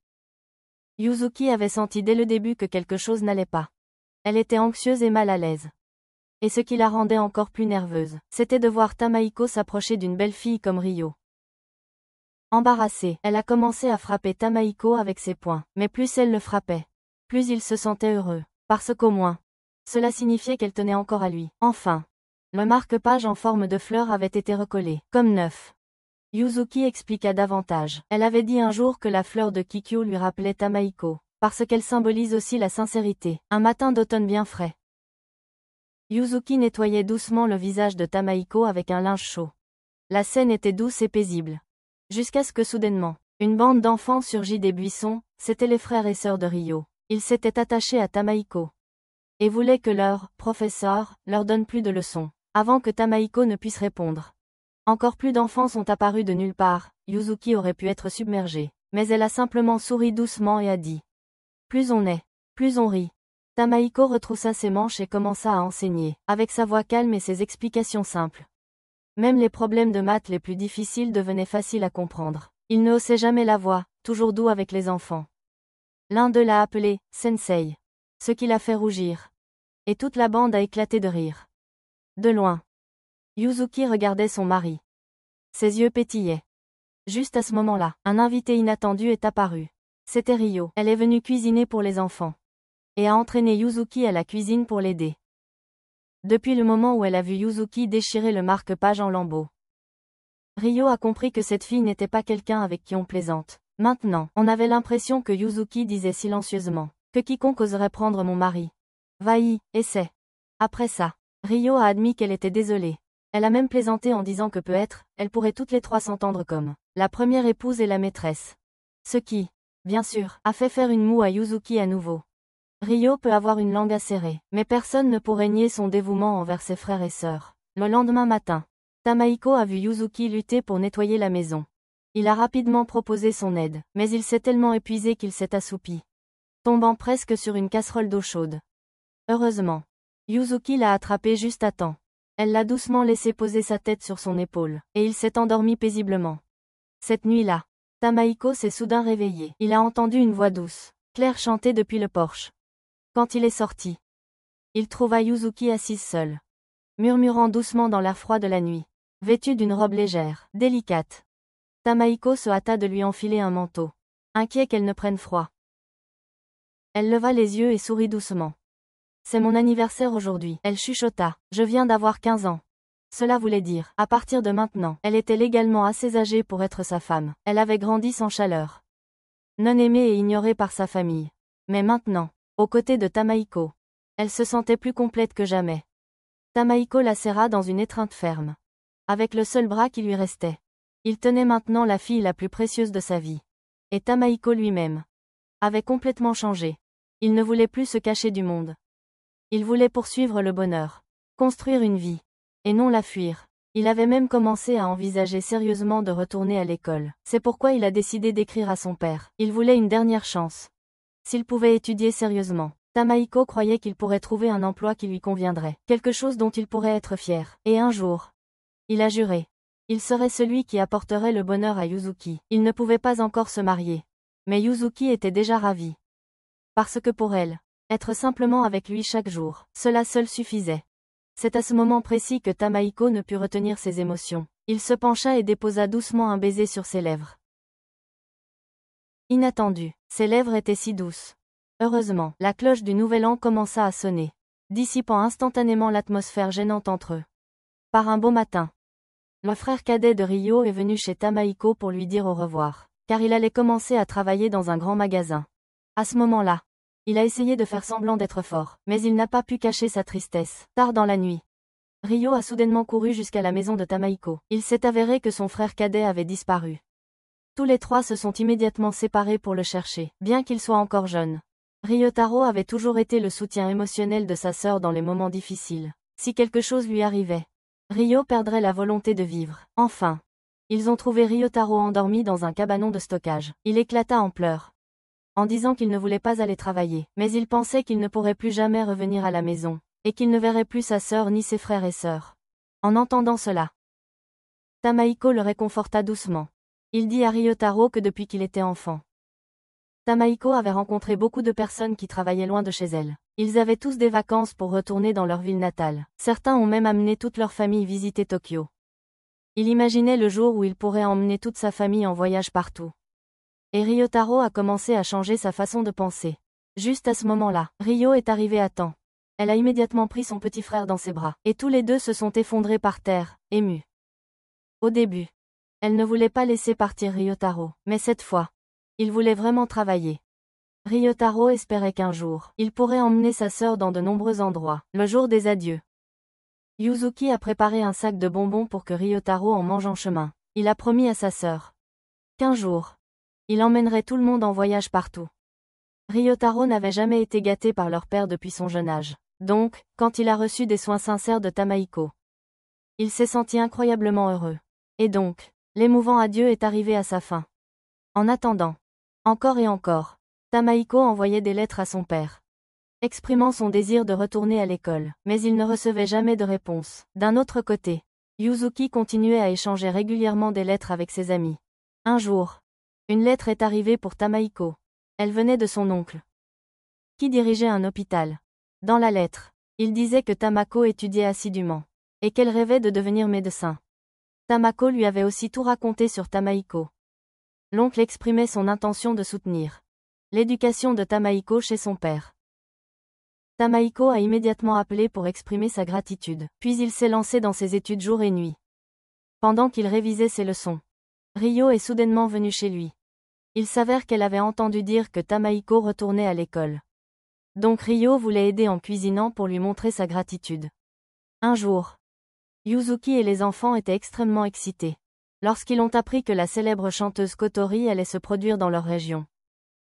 Yuzuki avait senti dès le début que quelque chose n'allait pas. Elle était anxieuse et mal à l'aise. Et ce qui la rendait encore plus nerveuse, c'était de voir Tamaiko s'approcher d'une belle fille comme Ryo. Embarrassée, elle a commencé à frapper Tamaiko avec ses poings, mais plus elle le frappait, plus il se sentait heureux, parce qu'au moins, cela signifiait qu'elle tenait encore à lui. Enfin, le marque-page en forme de fleur avait été recollé, comme neuf. Yuzuki expliqua davantage. Elle avait dit un jour que la fleur de Kikyo lui rappelait Tamaiko, parce qu'elle symbolise aussi la sincérité, un matin d'automne bien frais. Yuzuki nettoyait doucement le visage de Tamaiko avec un linge chaud. La scène était douce et paisible. Jusqu'à ce que soudainement, une bande d'enfants surgit des buissons, c'étaient les frères et sœurs de Ryo. Ils s'étaient attachés à Tamaiko. Et voulaient que leur professeur leur donne plus de leçons, avant que Tamaiko ne puisse répondre. Encore plus d'enfants sont apparus de nulle part, Yuzuki aurait pu être submergée, mais elle a simplement souri doucement et a dit. Plus on est, plus on rit. Tamaiko retroussa ses manches et commença à enseigner, avec sa voix calme et ses explications simples. Même les problèmes de maths les plus difficiles devenaient faciles à comprendre. Il ne haussait jamais la voix, toujours doux avec les enfants. L'un d'eux l'a appelé « Sensei », ce qui l'a fait rougir. Et toute la bande a éclaté de rire. De loin, Yuzuki regardait son mari. Ses yeux pétillaient. Juste à ce moment-là, un invité inattendu est apparu. C'était Ryo. Elle est venue cuisiner pour les enfants. Et a entraîné Yuzuki à la cuisine pour l'aider. Depuis le moment où elle a vu Yuzuki déchirer le marque-page en lambeaux, Ryo a compris que cette fille n'était pas quelqu'un avec qui on plaisante. Maintenant, on avait l'impression que Yuzuki disait silencieusement que quiconque oserait prendre mon mari. Va-y, essaie. Après ça, Ryo a admis qu'elle était désolée. Elle a même plaisanté en disant que peut-être, elles pourraient toutes les trois s'entendre comme la première épouse et la maîtresse. Ce qui, bien sûr, a fait faire une moue à Yuzuki à nouveau. Ryo peut avoir une langue acérée, mais personne ne pourrait nier son dévouement envers ses frères et sœurs. Le lendemain matin, Tamaiko a vu Yuzuki lutter pour nettoyer la maison. Il a rapidement proposé son aide, mais il s'est tellement épuisé qu'il s'est assoupi. tombant presque sur une casserole d'eau chaude. Heureusement, Yuzuki l'a attrapée juste à temps. Elle l'a doucement laissé poser sa tête sur son épaule, et il s'est endormi paisiblement. Cette nuit-là, Tamaiko s'est soudain réveillé. Il a entendu une voix douce, claire chanter depuis le porche. Quand il est sorti, il trouva Yuzuki assise seule, murmurant doucement dans l'air froid de la nuit, vêtue d'une robe légère, délicate. Tamaiko se hâta de lui enfiler un manteau, inquiet qu'elle ne prenne froid. Elle leva les yeux et sourit doucement. C'est mon anniversaire aujourd'hui, elle chuchota. Je viens d'avoir 15 ans. Cela voulait dire, à partir de maintenant, elle était légalement assez âgée pour être sa femme. Elle avait grandi sans chaleur, non aimée et ignorée par sa famille. Mais maintenant, aux côtés de Tamaiko, elle se sentait plus complète que jamais. Tamaiko la serra dans une étreinte ferme, avec le seul bras qui lui restait. Il tenait maintenant la fille la plus précieuse de sa vie. Et Tamaiko lui-même avait complètement changé. Il ne voulait plus se cacher du monde. Il voulait poursuivre le bonheur, construire une vie, et non la fuir. Il avait même commencé à envisager sérieusement de retourner à l'école. C'est pourquoi il a décidé d'écrire à son père. Il voulait une dernière chance. S'il pouvait étudier sérieusement, Tamaiko croyait qu'il pourrait trouver un emploi qui lui conviendrait, quelque chose dont il pourrait être fier. Et un jour, il a juré. Il serait celui qui apporterait le bonheur à Yuzuki. Il ne pouvait pas encore se marier. Mais Yuzuki était déjà ravie. Parce que pour elle, être simplement avec lui chaque jour, cela seul suffisait. C'est à ce moment précis que Tamaiko ne put retenir ses émotions. Il se pencha et déposa doucement un baiser sur ses lèvres. Inattendu, ses lèvres étaient si douces. Heureusement, la cloche du nouvel an commença à sonner, dissipant instantanément l'atmosphère gênante entre eux. Par un beau matin, le frère cadet de Ryo est venu chez Tamaiko pour lui dire au revoir, car il allait commencer à travailler dans un grand magasin. À ce moment-là, il a essayé de faire semblant d'être fort, mais il n'a pas pu cacher sa tristesse. Tard dans la nuit, Ryo a soudainement couru jusqu'à la maison de Tamaiko. Il s'est avéré que son frère cadet avait disparu. Tous les trois se sont immédiatement séparés pour le chercher, bien qu'il soit encore jeune. Ryotaro avait toujours été le soutien émotionnel de sa sœur dans les moments difficiles. Si quelque chose lui arrivait, Ryo perdrait la volonté de vivre. Enfin, ils ont trouvé Ryotaro endormi dans un cabanon de stockage. Il éclata en pleurs, en disant qu'il ne voulait pas aller travailler, mais il pensait qu'il ne pourrait plus jamais revenir à la maison, et qu'il ne verrait plus sa sœur ni ses frères et sœurs. En entendant cela, Tamaiko le réconforta doucement. Il dit à Ryotaro que depuis qu'il était enfant, Tamaiko avait rencontré beaucoup de personnes qui travaillaient loin de chez elle. Ils avaient tous des vacances pour retourner dans leur ville natale. Certains ont même amené toute leur famille visiter Tokyo. Il imaginait le jour où il pourrait emmener toute sa famille en voyage partout. Et Ryotaro a commencé à changer sa façon de penser. Juste à ce moment-là, Ryo est arrivé à temps. Elle a immédiatement pris son petit frère dans ses bras, et tous les deux se sont effondrés par terre, émus. Au début, elle ne voulait pas laisser partir Ryotaro, mais cette fois, il voulait vraiment travailler. Ryotaro espérait qu'un jour, il pourrait emmener sa sœur dans de nombreux endroits, le jour des adieux. Yuzuki a préparé un sac de bonbons pour que Ryotaro en mange en chemin. Il a promis à sa sœur qu'un jour, il emmènerait tout le monde en voyage partout. Ryotaro n'avait jamais été gâté par leur père depuis son jeune âge. Donc, quand il a reçu des soins sincères de Tamaiko, il s'est senti incroyablement heureux. Et donc, l'émouvant adieu est arrivé à sa fin. En attendant, encore et encore, Tamaiko envoyait des lettres à son père, exprimant son désir de retourner à l'école, mais il ne recevait jamais de réponse. D'un autre côté, Yuzuki continuait à échanger régulièrement des lettres avec ses amis. Un jour, une lettre est arrivée pour Tamaiko. Elle venait de son oncle, qui dirigeait un hôpital. Dans la lettre, il disait que Tamako étudiait assidûment, et qu'elle rêvait de devenir médecin. Tamako lui avait aussi tout raconté sur Tamaiko. L'oncle exprimait son intention de soutenir l'éducation de Tamaiko chez son père. Tamaiko a immédiatement appelé pour exprimer sa gratitude, puis il s'est lancé dans ses études jour et nuit. Pendant qu'il révisait ses leçons, Ryo est soudainement venu chez lui. Il s'avère qu'elle avait entendu dire que Tamaiko retournait à l'école. Donc Ryo voulait aider en cuisinant pour lui montrer sa gratitude. Un jour, Yuzuki et les enfants étaient extrêmement excités lorsqu'ils ont appris que la célèbre chanteuse Kotori allait se produire dans leur région.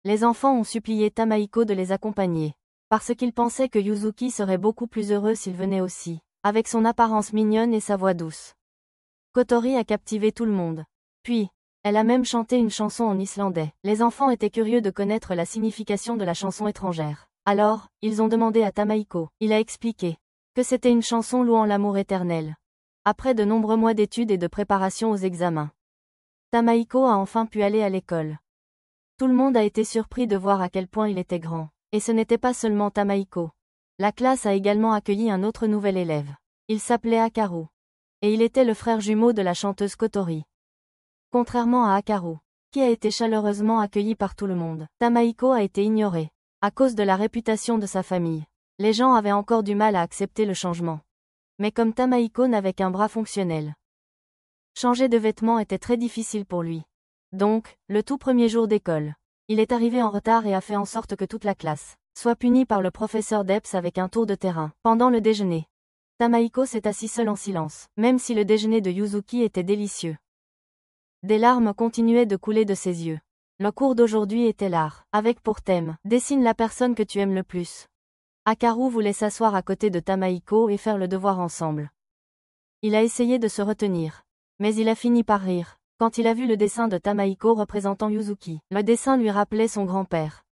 Les enfants ont supplié Tamaiko de les accompagner, parce qu'ils pensaient que Yuzuki serait beaucoup plus heureux s'il venait aussi, avec son apparence mignonne et sa voix douce. Kotori a captivé tout le monde. Puis, Elle a même chanté une chanson en islandais. Les enfants étaient curieux de connaître la signification de la chanson étrangère. Alors, ils ont demandé à Tamaiko. Il a expliqué que c'était une chanson louant l'amour éternel. Après de nombreux mois d'études et de préparation aux examens, Tamaiko a enfin pu aller à l'école. Tout le monde a été surpris de voir à quel point il était grand. Et ce n'était pas seulement Tamaiko. La classe a également accueilli un autre nouvel élève. Il s'appelait Hakaru. Et il était le frère jumeau de la chanteuse Kotori. Contrairement à Hakaru, qui a été chaleureusement accueilli par tout le monde, Tamaiko a été ignoré. À cause de la réputation de sa famille, les gens avaient encore du mal à accepter le changement. Mais comme Tamaiko n'avait qu'un bras fonctionnel, changer de vêtements était très difficile pour lui. Donc, le tout premier jour d'école, il est arrivé en retard et a fait en sorte que toute la classe soit punie par le professeur Depps avec un tour de terrain. Pendant le déjeuner, Tamaiko s'est assis seul en silence, même si le déjeuner de Yuzuki était délicieux. Des larmes continuaient de couler de ses yeux. Le cours d'aujourd'hui était l'art, avec pour thème « Dessine la personne que tu aimes le plus ». Hakaru voulait s'asseoir à côté de Tamaiko et faire le devoir ensemble. Il a essayé de se retenir, mais il a fini par rire, quand il a vu le dessin de Tamaiko représentant Yuzuki. Le dessin lui rappelait son grand-père.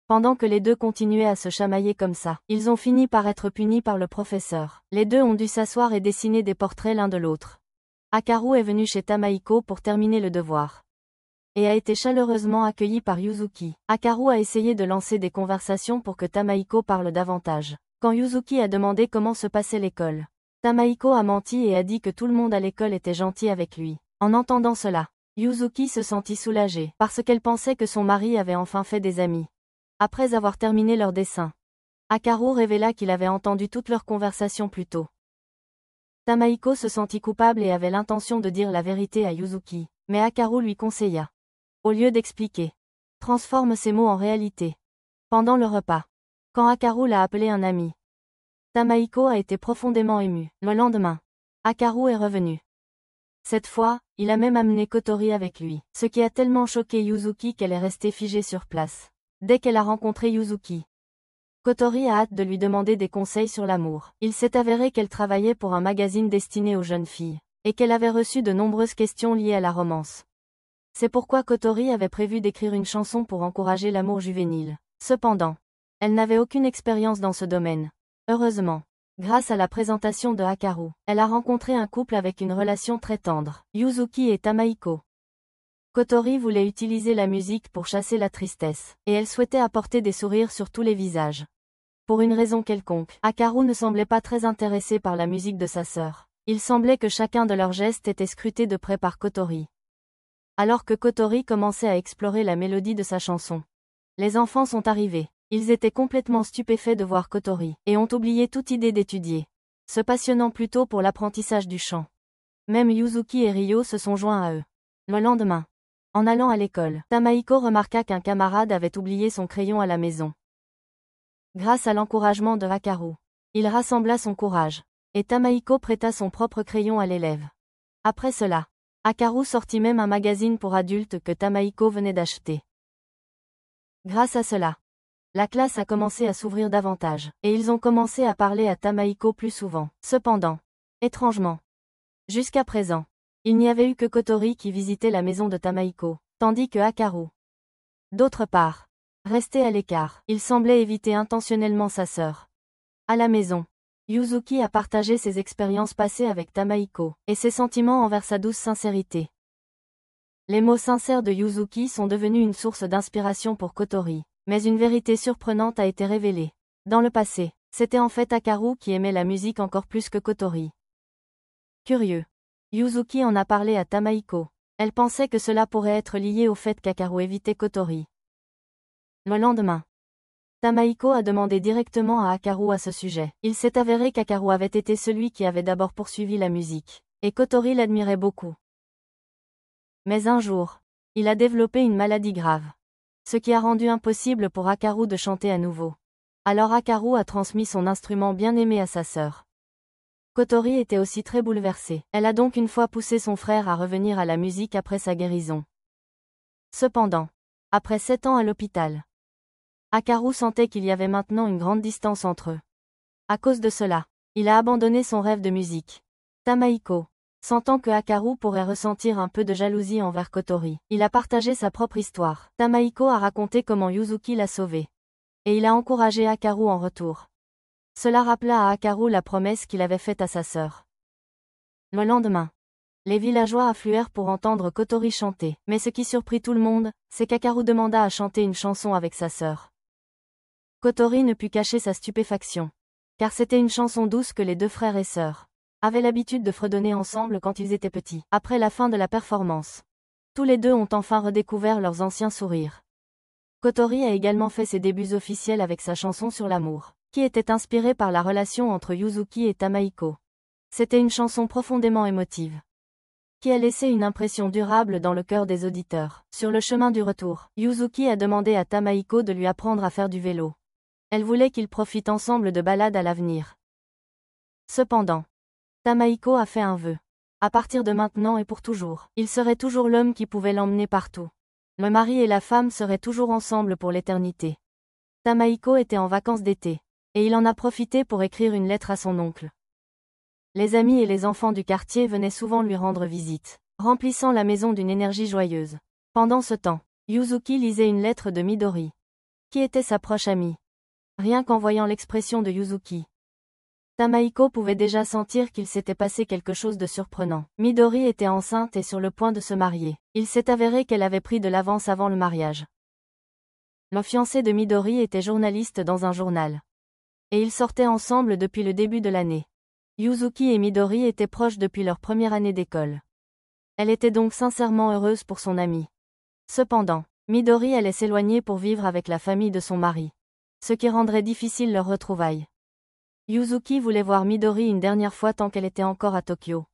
Pendant que les deux continuaient à se chamailler comme ça, ils ont fini par être punis par le professeur. Les deux ont dû s'asseoir et dessiner des portraits l'un de l'autre. Hakaru est venu chez Tamaiko pour terminer le devoir et a été chaleureusement accueilli par Yuzuki. Hakaru a essayé de lancer des conversations pour que Tamaiko parle davantage. Quand Yuzuki a demandé comment se passait l'école, Tamaiko a menti et a dit que tout le monde à l'école était gentil avec lui. En entendant cela, Yuzuki se sentit soulagée parce qu'elle pensait que son mari avait enfin fait des amis. Après avoir terminé leur dessin, Hakaru révéla qu'il avait entendu toute leur conversation plus tôt. Tamaiko se sentit coupable et avait l'intention de dire la vérité à Yuzuki, mais Hakaru lui conseilla, au lieu d'expliquer, transforme ces mots en réalité. Pendant le repas, quand Hakaru l'a appelé un ami, Tamaiko a été profondément émue. Le lendemain, Hakaru est revenu. Cette fois, il a même amené Kotori avec lui, ce qui a tellement choqué Yuzuki qu'elle est restée figée sur place. Dès qu'elle a rencontré Yuzuki, Kotori a hâte de lui demander des conseils sur l'amour. Il s'est avéré qu'elle travaillait pour un magazine destiné aux jeunes filles, et qu'elle avait reçu de nombreuses questions liées à la romance. C'est pourquoi Kotori avait prévu d'écrire une chanson pour encourager l'amour juvénile. Cependant, elle n'avait aucune expérience dans ce domaine. Heureusement, grâce à la présentation de Hakaru, elle a rencontré un couple avec une relation très tendre, Yuzuki et Tamaiko. Kotori voulait utiliser la musique pour chasser la tristesse, et elle souhaitait apporter des sourires sur tous les visages. Pour une raison quelconque, Hakaru ne semblait pas très intéressé par la musique de sa sœur. Il semblait que chacun de leurs gestes était scruté de près par Kotori. Alors que Kotori commençait à explorer la mélodie de sa chanson, les enfants sont arrivés. Ils étaient complètement stupéfaits de voir Kotori, et ont oublié toute idée d'étudier, se passionnant plutôt pour l'apprentissage du chant. Même Yuzuki et Ryo se sont joints à eux. Le lendemain, en allant à l'école, Tamaiko remarqua qu'un camarade avait oublié son crayon à la maison. Grâce à l'encouragement de Hakaru, il rassembla son courage, et Tamaiko prêta son propre crayon à l'élève. Après cela, Hakaru sortit même un magazine pour adultes que Tamaiko venait d'acheter. Grâce à cela, la classe a commencé à s'ouvrir davantage, et ils ont commencé à parler à Tamaiko plus souvent. Cependant, étrangement, jusqu'à présent, il n'y avait eu que Kotori qui visitait la maison de Tamaiko, tandis que Hakaru, d'autre part, restait à l'écart. Il semblait éviter intentionnellement sa sœur. À la maison, Yuzuki a partagé ses expériences passées avec Tamaiko, et ses sentiments envers sa douce sincérité. Les mots sincères de Yuzuki sont devenus une source d'inspiration pour Kotori. Mais une vérité surprenante a été révélée. Dans le passé, c'était en fait Hakaru qui aimait la musique encore plus que Kotori. Curieux, Yuzuki en a parlé à Tamaiko. Elle pensait que cela pourrait être lié au fait qu'Hakaru évitait Kotori. Le lendemain, Tamaiko a demandé directement à Hakaru à ce sujet. Il s'est avéré qu'Hakaru avait été celui qui avait d'abord poursuivi la musique, et Kotori l'admirait beaucoup. Mais un jour, il a développé une maladie grave, ce qui a rendu impossible pour Hakaru de chanter à nouveau. Alors Hakaru a transmis son instrument bien-aimé à sa sœur. Kotori était aussi très bouleversée. Elle a donc une fois poussé son frère à revenir à la musique après sa guérison. Cependant, après 7 ans à l'hôpital, Hakaru sentait qu'il y avait maintenant une grande distance entre eux. À cause de cela, il a abandonné son rêve de musique. Tamaiko, Sentant que Hakaru pourrait ressentir un peu de jalousie envers Kotori, il a partagé sa propre histoire. Tamaiko a raconté comment Yuzuki l'a sauvé. Et il a encouragé Hakaru en retour. Cela rappela à Hakaru la promesse qu'il avait faite à sa sœur. Le lendemain, les villageois affluèrent pour entendre Kotori chanter. Mais ce qui surprit tout le monde, c'est qu'Hakaru demanda à chanter une chanson avec sa sœur. Kotori ne put cacher sa stupéfaction. Car c'était une chanson douce que les deux frères et sœurs avaient l'habitude de fredonner ensemble quand ils étaient petits. Après la fin de la performance, tous les deux ont enfin redécouvert leurs anciens sourires. Kotori a également fait ses débuts officiels avec sa chanson sur l'amour, qui était inspirée par la relation entre Yuzuki et Tamaiko. C'était une chanson profondément émotive, qui a laissé une impression durable dans le cœur des auditeurs. Sur le chemin du retour, Yuzuki a demandé à Tamaiko de lui apprendre à faire du vélo. Elle voulait qu'ils profitent ensemble de balades à l'avenir. Cependant, Tamaiko a fait un vœu. À partir de maintenant et pour toujours, il serait toujours l'homme qui pouvait l'emmener partout. Le mari et la femme seraient toujours ensemble pour l'éternité. Tamaiko était en vacances d'été, et il en a profité pour écrire une lettre à son oncle. Les amis et les enfants du quartier venaient souvent lui rendre visite, remplissant la maison d'une énergie joyeuse. Pendant ce temps, Yuzuki lisait une lettre de Midori, qui était sa proche amie. Rien qu'en voyant l'expression de Yuzuki, Tamaiko pouvait déjà sentir qu'il s'était passé quelque chose de surprenant. Midori était enceinte et sur le point de se marier. Il s'est avéré qu'elle avait pris de l'avance avant le mariage. Le fiancé de Midori était journaliste dans un journal. Et ils sortaient ensemble depuis le début de l'année. Yuzuki et Midori étaient proches depuis leur première année d'école. Elle était donc sincèrement heureuse pour son amie. Cependant, Midori allait s'éloigner pour vivre avec la famille de son mari, ce qui rendrait difficile leur retrouvaille. Yuzuki voulait voir Midori une dernière fois tant qu'elle était encore à Tokyo.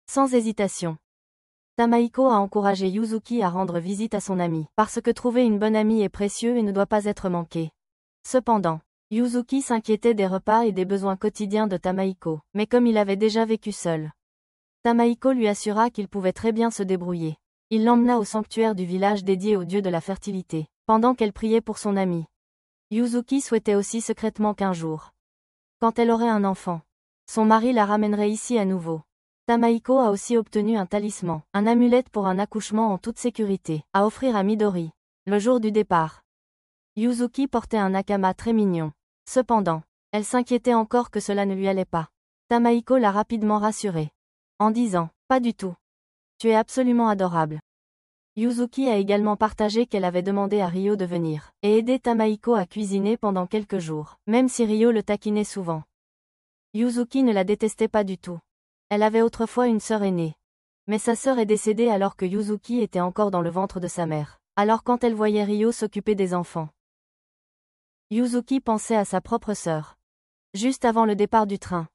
Sans hésitation, Tamaiko a encouragé Yuzuki à rendre visite à son amie, parce que trouver une bonne amie est précieux et ne doit pas être manqué. Cependant, Yuzuki s'inquiétait des repas et des besoins quotidiens de Tamaiko, mais comme il avait déjà vécu seul, Tamaiko lui assura qu'il pouvait très bien se débrouiller. Il l'emmena au sanctuaire du village dédié au dieu de la fertilité, pendant qu'elle priait pour son amie. Yuzuki souhaitait aussi secrètement qu'un jour, quand elle aurait un enfant, son mari la ramènerait ici à nouveau. Tamaiko a aussi obtenu un talisman, un amulette pour un accouchement en toute sécurité, à offrir à Midori. Le jour du départ, Yuzuki portait un nakama très mignon. Cependant, elle s'inquiétait encore que cela ne lui allait pas. Tamaiko l'a rapidement rassurée, en disant « Pas du tout. Tu es absolument adorable. » Yuzuki a également partagé qu'elle avait demandé à Ryo de venir et aider Tamaiko à cuisiner pendant quelques jours, même si Ryo le taquinait souvent. Yuzuki ne la détestait pas du tout. Elle avait autrefois une sœur aînée. Mais sa sœur est décédée alors que Yuzuki était encore dans le ventre de sa mère. Alors quand elle voyait Ryo s'occuper des enfants, Yuzuki pensait à sa propre sœur. Juste avant le départ du train,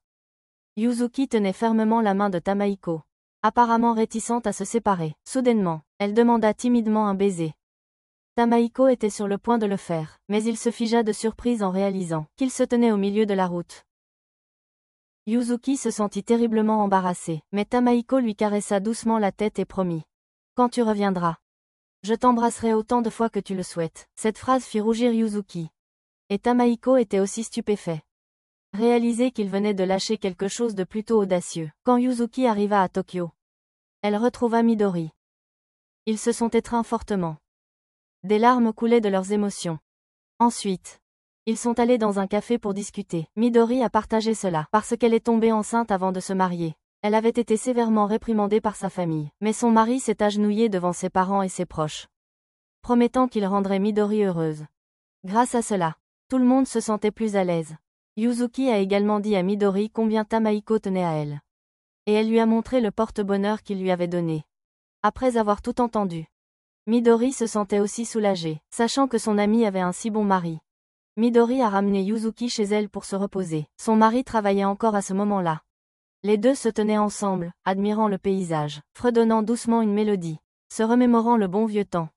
Yuzuki tenait fermement la main de Tamaiko, apparemment réticente à se séparer. Soudainement, elle demanda timidement un baiser. Tamaiko était sur le point de le faire, mais il se figea de surprise en réalisant qu'il se tenait au milieu de la route. Yuzuki se sentit terriblement embarrassé, mais Tamaiko lui caressa doucement la tête et promit. « Quand tu reviendras, je t'embrasserai autant de fois que tu le souhaites. » Cette phrase fit rougir Yuzuki. Et Tamaiko était aussi stupéfait. Réaliser qu'il venait de lâcher quelque chose de plutôt audacieux. Quand Yuzuki arriva à Tokyo, elle retrouva Midori. Ils se sont étreints fortement. Des larmes coulaient de leurs émotions. Ensuite, ils sont allés dans un café pour discuter. Midori a partagé cela parce qu'elle est tombée enceinte avant de se marier. Elle avait été sévèrement réprimandée par sa famille, mais son mari s'est agenouillé devant ses parents et ses proches, promettant qu'il rendrait Midori heureuse. Grâce à cela, tout le monde se sentait plus à l'aise. Yuzuki a également dit à Midori combien Tamaiko tenait à elle. Et elle lui a montré le porte-bonheur qu'il lui avait donné. Après avoir tout entendu, Midori se sentait aussi soulagée, sachant que son amie avait un si bon mari. Midori a ramené Yuzuki chez elle pour se reposer. Son mari travaillait encore à ce moment-là. Les deux se tenaient ensemble, admirant le paysage, fredonnant doucement une mélodie, se remémorant le bon vieux temps.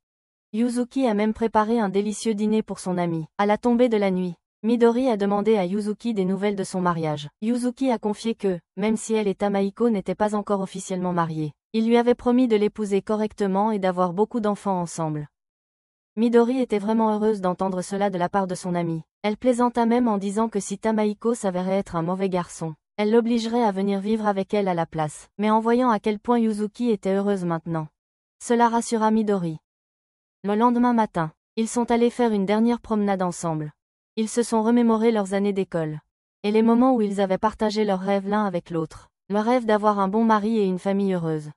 Yuzuki a même préparé un délicieux dîner pour son ami. À la tombée de la nuit, Midori a demandé à Yuzuki des nouvelles de son mariage. Yuzuki a confié que, même si elle et Tamaiko n'étaient pas encore officiellement mariés, il lui avait promis de l'épouser correctement et d'avoir beaucoup d'enfants ensemble. Midori était vraiment heureuse d'entendre cela de la part de son amie. Elle plaisanta même en disant que si Tamaiko s'avérait être un mauvais garçon, Elle l'obligerait à venir vivre avec elle à la place. Mais en voyant à quel point Yuzuki était heureuse maintenant, cela rassura Midori. Le lendemain matin, ils sont allés faire une dernière promenade ensemble. Ils se sont remémorés leurs années d'école. Et les moments où ils avaient partagé leurs rêves l'un avec l'autre. Le rêve d'avoir un bon mari et une famille heureuse.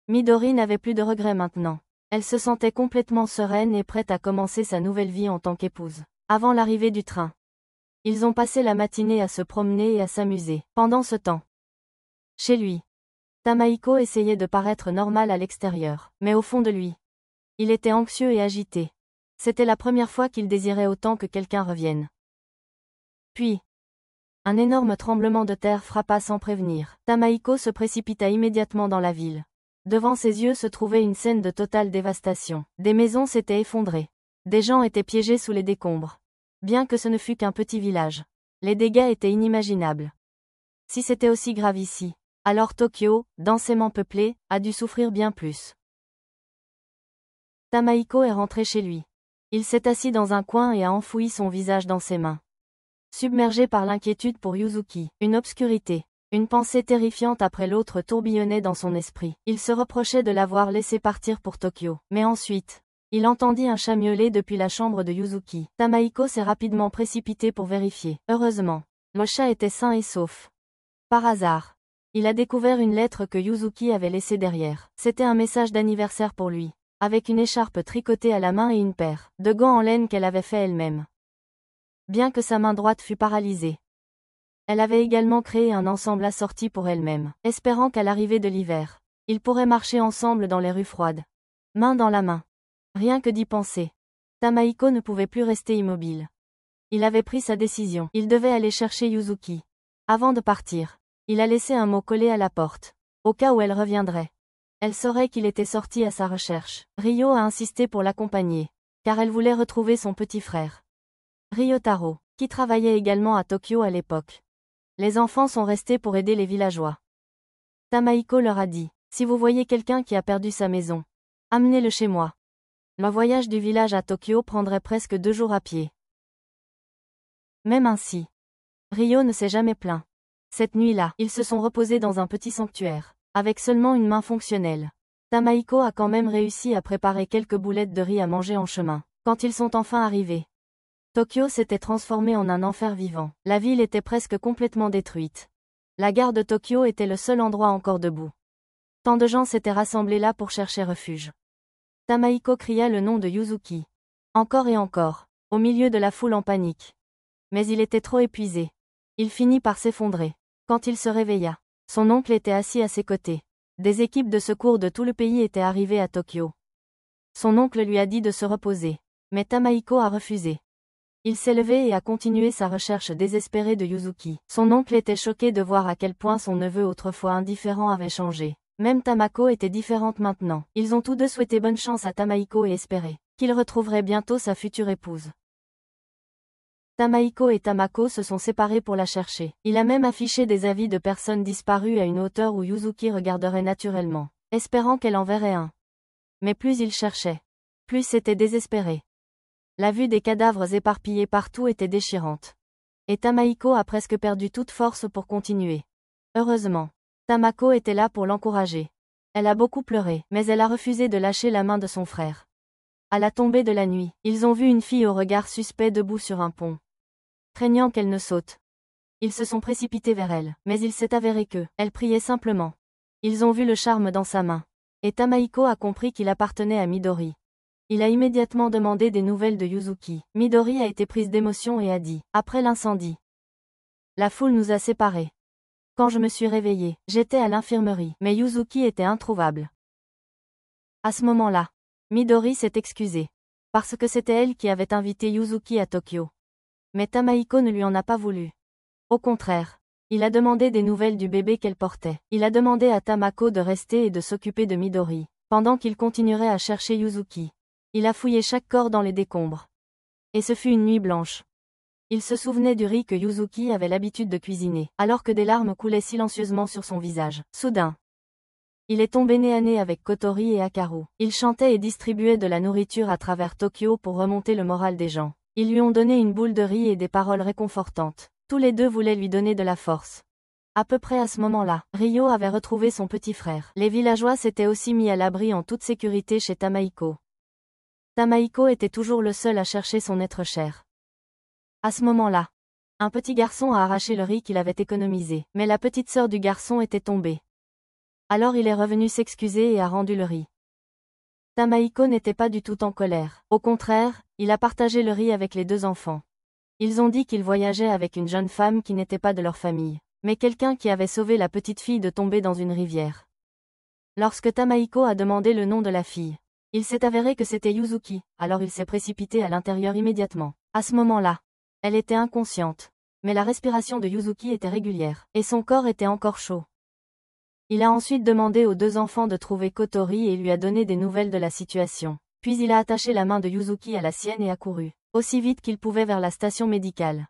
Midori n'avait plus de regrets maintenant. Elle se sentait complètement sereine et prête à commencer sa nouvelle vie en tant qu'épouse. Avant l'arrivée du train, ils ont passé la matinée à se promener et à s'amuser. Pendant ce temps, chez lui, Tamaiko essayait de paraître normal à l'extérieur, mais au fond de lui, il était anxieux et agité. C'était la première fois qu'il désirait autant que quelqu'un revienne. Puis, un énorme tremblement de terre frappa sans prévenir. Tamaiko se précipita immédiatement dans la ville. Devant ses yeux se trouvait une scène de totale dévastation. Des maisons s'étaient effondrées. Des gens étaient piégés sous les décombres. Bien que ce ne fût qu'un petit village, les dégâts étaient inimaginables. Si c'était aussi grave ici, alors Tokyo, densément peuplé, a dû souffrir bien plus. Tamaiko est rentré chez lui. Il s'est assis dans un coin et a enfoui son visage dans ses mains. Submergé par l'inquiétude pour Yuzuki, une obscurité, une pensée terrifiante après l'autre tourbillonnait dans son esprit. Il se reprochait de l'avoir laissé partir pour Tokyo. Mais ensuite, il entendit un chat miauler depuis la chambre de Yuzuki. Tamaiko s'est rapidement précipité pour vérifier. Heureusement, le chat était sain et sauf. Par hasard, il a découvert une lettre que Yuzuki avait laissée derrière. C'était un message d'anniversaire pour lui, avec une écharpe tricotée à la main et une paire de gants en laine qu'elle avait fait elle-même. Bien que sa main droite fût paralysée, elle avait également créé un ensemble assorti pour elle-même, espérant qu'à l'arrivée de l'hiver, ils pourraient marcher ensemble dans les rues froides, main dans la main. Rien que d'y penser, Tamaiko ne pouvait plus rester immobile. Il avait pris sa décision. Il devait aller chercher Yuzuki. Avant de partir, il a laissé un mot collé à la porte, au cas où elle reviendrait. Elle saurait qu'il était sorti à sa recherche. Ryo a insisté pour l'accompagner, car elle voulait retrouver son petit frère, Ryotaro, qui travaillait également à Tokyo à l'époque. Les enfants sont restés pour aider les villageois. Tamaiko leur a dit, si vous voyez quelqu'un qui a perdu sa maison, amenez-le chez moi. Le voyage du village à Tokyo prendrait presque 2 jours à pied. Même ainsi, Ryo ne s'est jamais plaint. Cette nuit-là, ils se sont reposés dans un petit sanctuaire, avec seulement une main fonctionnelle. Tamaiko a quand même réussi à préparer quelques boulettes de riz à manger en chemin. Quand ils sont enfin arrivés, Tokyo s'était transformé en un enfer vivant. La ville était presque complètement détruite. La gare de Tokyo était le seul endroit encore debout. Tant de gens s'étaient rassemblés là pour chercher refuge. Tamaiko cria le nom de Yuzuki. Encore et encore, au milieu de la foule en panique. Mais il était trop épuisé. Il finit par s'effondrer. Quand il se réveilla, son oncle était assis à ses côtés. Des équipes de secours de tout le pays étaient arrivées à Tokyo. Son oncle lui a dit de se reposer. Mais Tamaiko a refusé. Il s'est levé et a continué sa recherche désespérée de Yuzuki. Son oncle était choqué de voir à quel point son neveu autrefois indifférent avait changé. Même Tamako était différente maintenant. Ils ont tous deux souhaité bonne chance à Tamaiko et espéré qu'il retrouverait bientôt sa future épouse. Tamaiko et Tamako se sont séparés pour la chercher. Il a même affiché des avis de personnes disparues à une hauteur où Yuzuki regarderait naturellement, espérant qu'elle enverrait un. Mais plus il cherchait, plus c'était désespéré. La vue des cadavres éparpillés partout était déchirante. Et Tamaiko a presque perdu toute force pour continuer. Heureusement, Tamako était là pour l'encourager. Elle a beaucoup pleuré, mais elle a refusé de lâcher la main de son frère. À la tombée de la nuit, ils ont vu une fille au regard suspect debout sur un pont. Craignant qu'elle ne saute, ils se sont précipités vers elle, mais il s'est avéré que, elle priait simplement. Ils ont vu le charme dans sa main. Et Tamaiko a compris qu'il appartenait à Midori. Il a immédiatement demandé des nouvelles de Yuzuki. Midori a été prise d'émotion et a dit, après l'incendie, la foule nous a séparés. Quand je me suis réveillée, j'étais à l'infirmerie, mais Yuzuki était introuvable. À ce moment-là, Midori s'est excusée. Parce que c'était elle qui avait invité Yuzuki à Tokyo. Mais Tamaiko ne lui en a pas voulu. Au contraire, il a demandé des nouvelles du bébé qu'elle portait. Il a demandé à Tamako de rester et de s'occuper de Midori, pendant qu'il continuerait à chercher Yuzuki. Il a fouillé chaque corps dans les décombres. Et ce fut une nuit blanche. Il se souvenait du riz que Yuzuki avait l'habitude de cuisiner, alors que des larmes coulaient silencieusement sur son visage. Soudain, il est tombé nez à nez avec Kotori et Hakaru. Il chantait et distribuait de la nourriture à travers Tokyo pour remonter le moral des gens. Ils lui ont donné une boule de riz et des paroles réconfortantes. Tous les deux voulaient lui donner de la force. À peu près à ce moment-là, Ryo avait retrouvé son petit frère. Les villageois s'étaient aussi mis à l'abri en toute sécurité chez Tamaiko. Tamaiko était toujours le seul à chercher son être cher. À ce moment-là, un petit garçon a arraché le riz qu'il avait économisé, mais la petite sœur du garçon était tombée. Alors il est revenu s'excuser et a rendu le riz. Tamaiko n'était pas du tout en colère. Au contraire, il a partagé le riz avec les deux enfants. Ils ont dit qu'ils voyageaient avec une jeune femme qui n'était pas de leur famille, mais quelqu'un qui avait sauvé la petite fille de tomber dans une rivière. Lorsque Tamaiko a demandé le nom de la fille, il s'est avéré que c'était Yuzuki, alors il s'est précipité à l'intérieur immédiatement. À ce moment-là, elle était inconsciente, mais la respiration de Yuzuki était régulière, et son corps était encore chaud. Il a ensuite demandé aux deux enfants de trouver Kotori et lui a donné des nouvelles de la situation. Puis il a attaché la main de Yuzuki à la sienne et a couru, aussi vite qu'il pouvait vers la station médicale.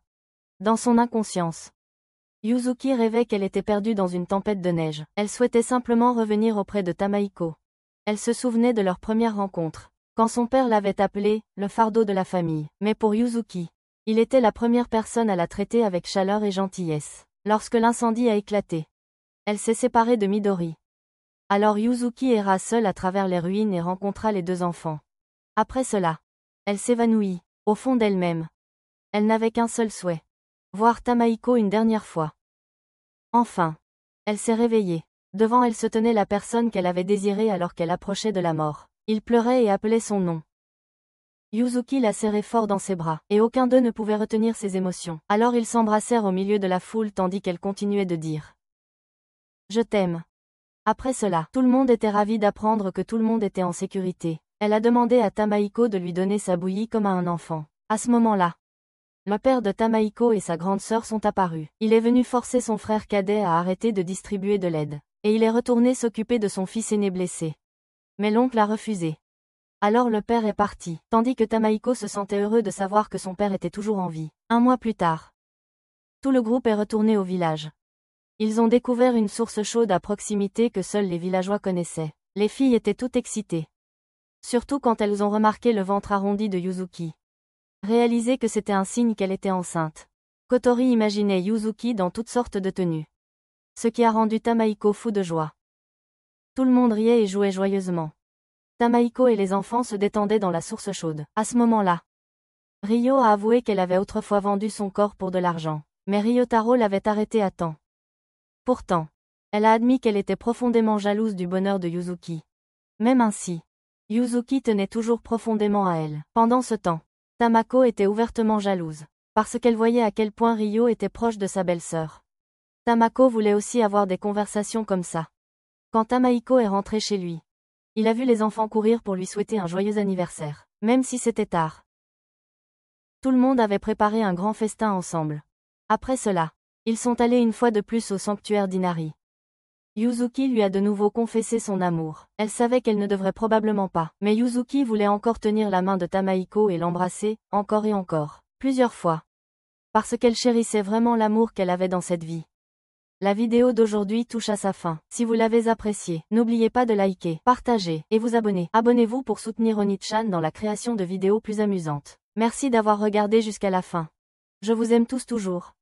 Dans son inconscience, Yuzuki rêvait qu'elle était perdue dans une tempête de neige. Elle souhaitait simplement revenir auprès de Tamaiko. Elle se souvenait de leur première rencontre, quand son père l'avait appelé « le fardeau de la famille ». Mais pour Yuzuki, il était la première personne à la traiter avec chaleur et gentillesse. Lorsque l'incendie a éclaté, elle s'est séparée de Midori. Alors Yuzuki erra seule à travers les ruines et rencontra les deux enfants. Après cela, elle s'évanouit, au fond d'elle-même. Elle n'avait qu'un seul souhait. Voir Tamaiko une dernière fois. Enfin, elle s'est réveillée. Devant elle se tenait la personne qu'elle avait désirée alors qu'elle approchait de la mort. Il pleurait et appelait son nom. Yuzuki la serrait fort dans ses bras, et aucun d'eux ne pouvait retenir ses émotions. Alors ils s'embrassèrent au milieu de la foule tandis qu'elle continuait de dire « Je t'aime ». Après cela, tout le monde était ravi d'apprendre que tout le monde était en sécurité. Elle a demandé à Tamaiko de lui donner sa bouillie comme à un enfant. À ce moment-là, le père de Tamaiko et sa grande sœur sont apparus. Il est venu forcer son frère cadet à arrêter de distribuer de l'aide. Et il est retourné s'occuper de son fils aîné blessé. Mais l'oncle a refusé. Alors le père est parti, tandis que Tamaiko se sentait heureux de savoir que son père était toujours en vie. Un mois plus tard, tout le groupe est retourné au village. Ils ont découvert une source chaude à proximité que seuls les villageois connaissaient. Les filles étaient toutes excitées. Surtout quand elles ont remarqué le ventre arrondi de Yuzuki. Réalisé que c'était un signe qu'elle était enceinte. Kotori imaginait Yuzuki dans toutes sortes de tenues. Ce qui a rendu Tamaiko fou de joie. Tout le monde riait et jouait joyeusement. Tamaiko et les enfants se détendaient dans la source chaude. À ce moment-là, Ryo a avoué qu'elle avait autrefois vendu son corps pour de l'argent. Mais Ryotaro l'avait arrêtée à temps. Pourtant, elle a admis qu'elle était profondément jalouse du bonheur de Yuzuki. Même ainsi, Yuzuki tenait toujours profondément à elle. Pendant ce temps, Tamako était ouvertement jalouse, parce qu'elle voyait à quel point Ryo était proche de sa belle-sœur. Tamako voulait aussi avoir des conversations comme ça. Quand Tamaiko est rentré chez lui, il a vu les enfants courir pour lui souhaiter un joyeux anniversaire, même si c'était tard. Tout le monde avait préparé un grand festin ensemble. Après cela, ils sont allés une fois de plus au sanctuaire d'Inari. Yuzuki lui a de nouveau confessé son amour. Elle savait qu'elle ne devrait probablement pas, mais Yuzuki voulait encore tenir la main de Tamaiko et l'embrasser, encore et encore, plusieurs fois. Parce qu'elle chérissait vraiment l'amour qu'elle avait dans cette vie. La vidéo d'aujourd'hui touche à sa fin. Si vous l'avez appréciée, n'oubliez pas de liker, partager, et vous abonner. Abonnez-vous pour soutenir Oni-chan dans la création de vidéos plus amusantes. Merci d'avoir regardé jusqu'à la fin. Je vous aime tous toujours.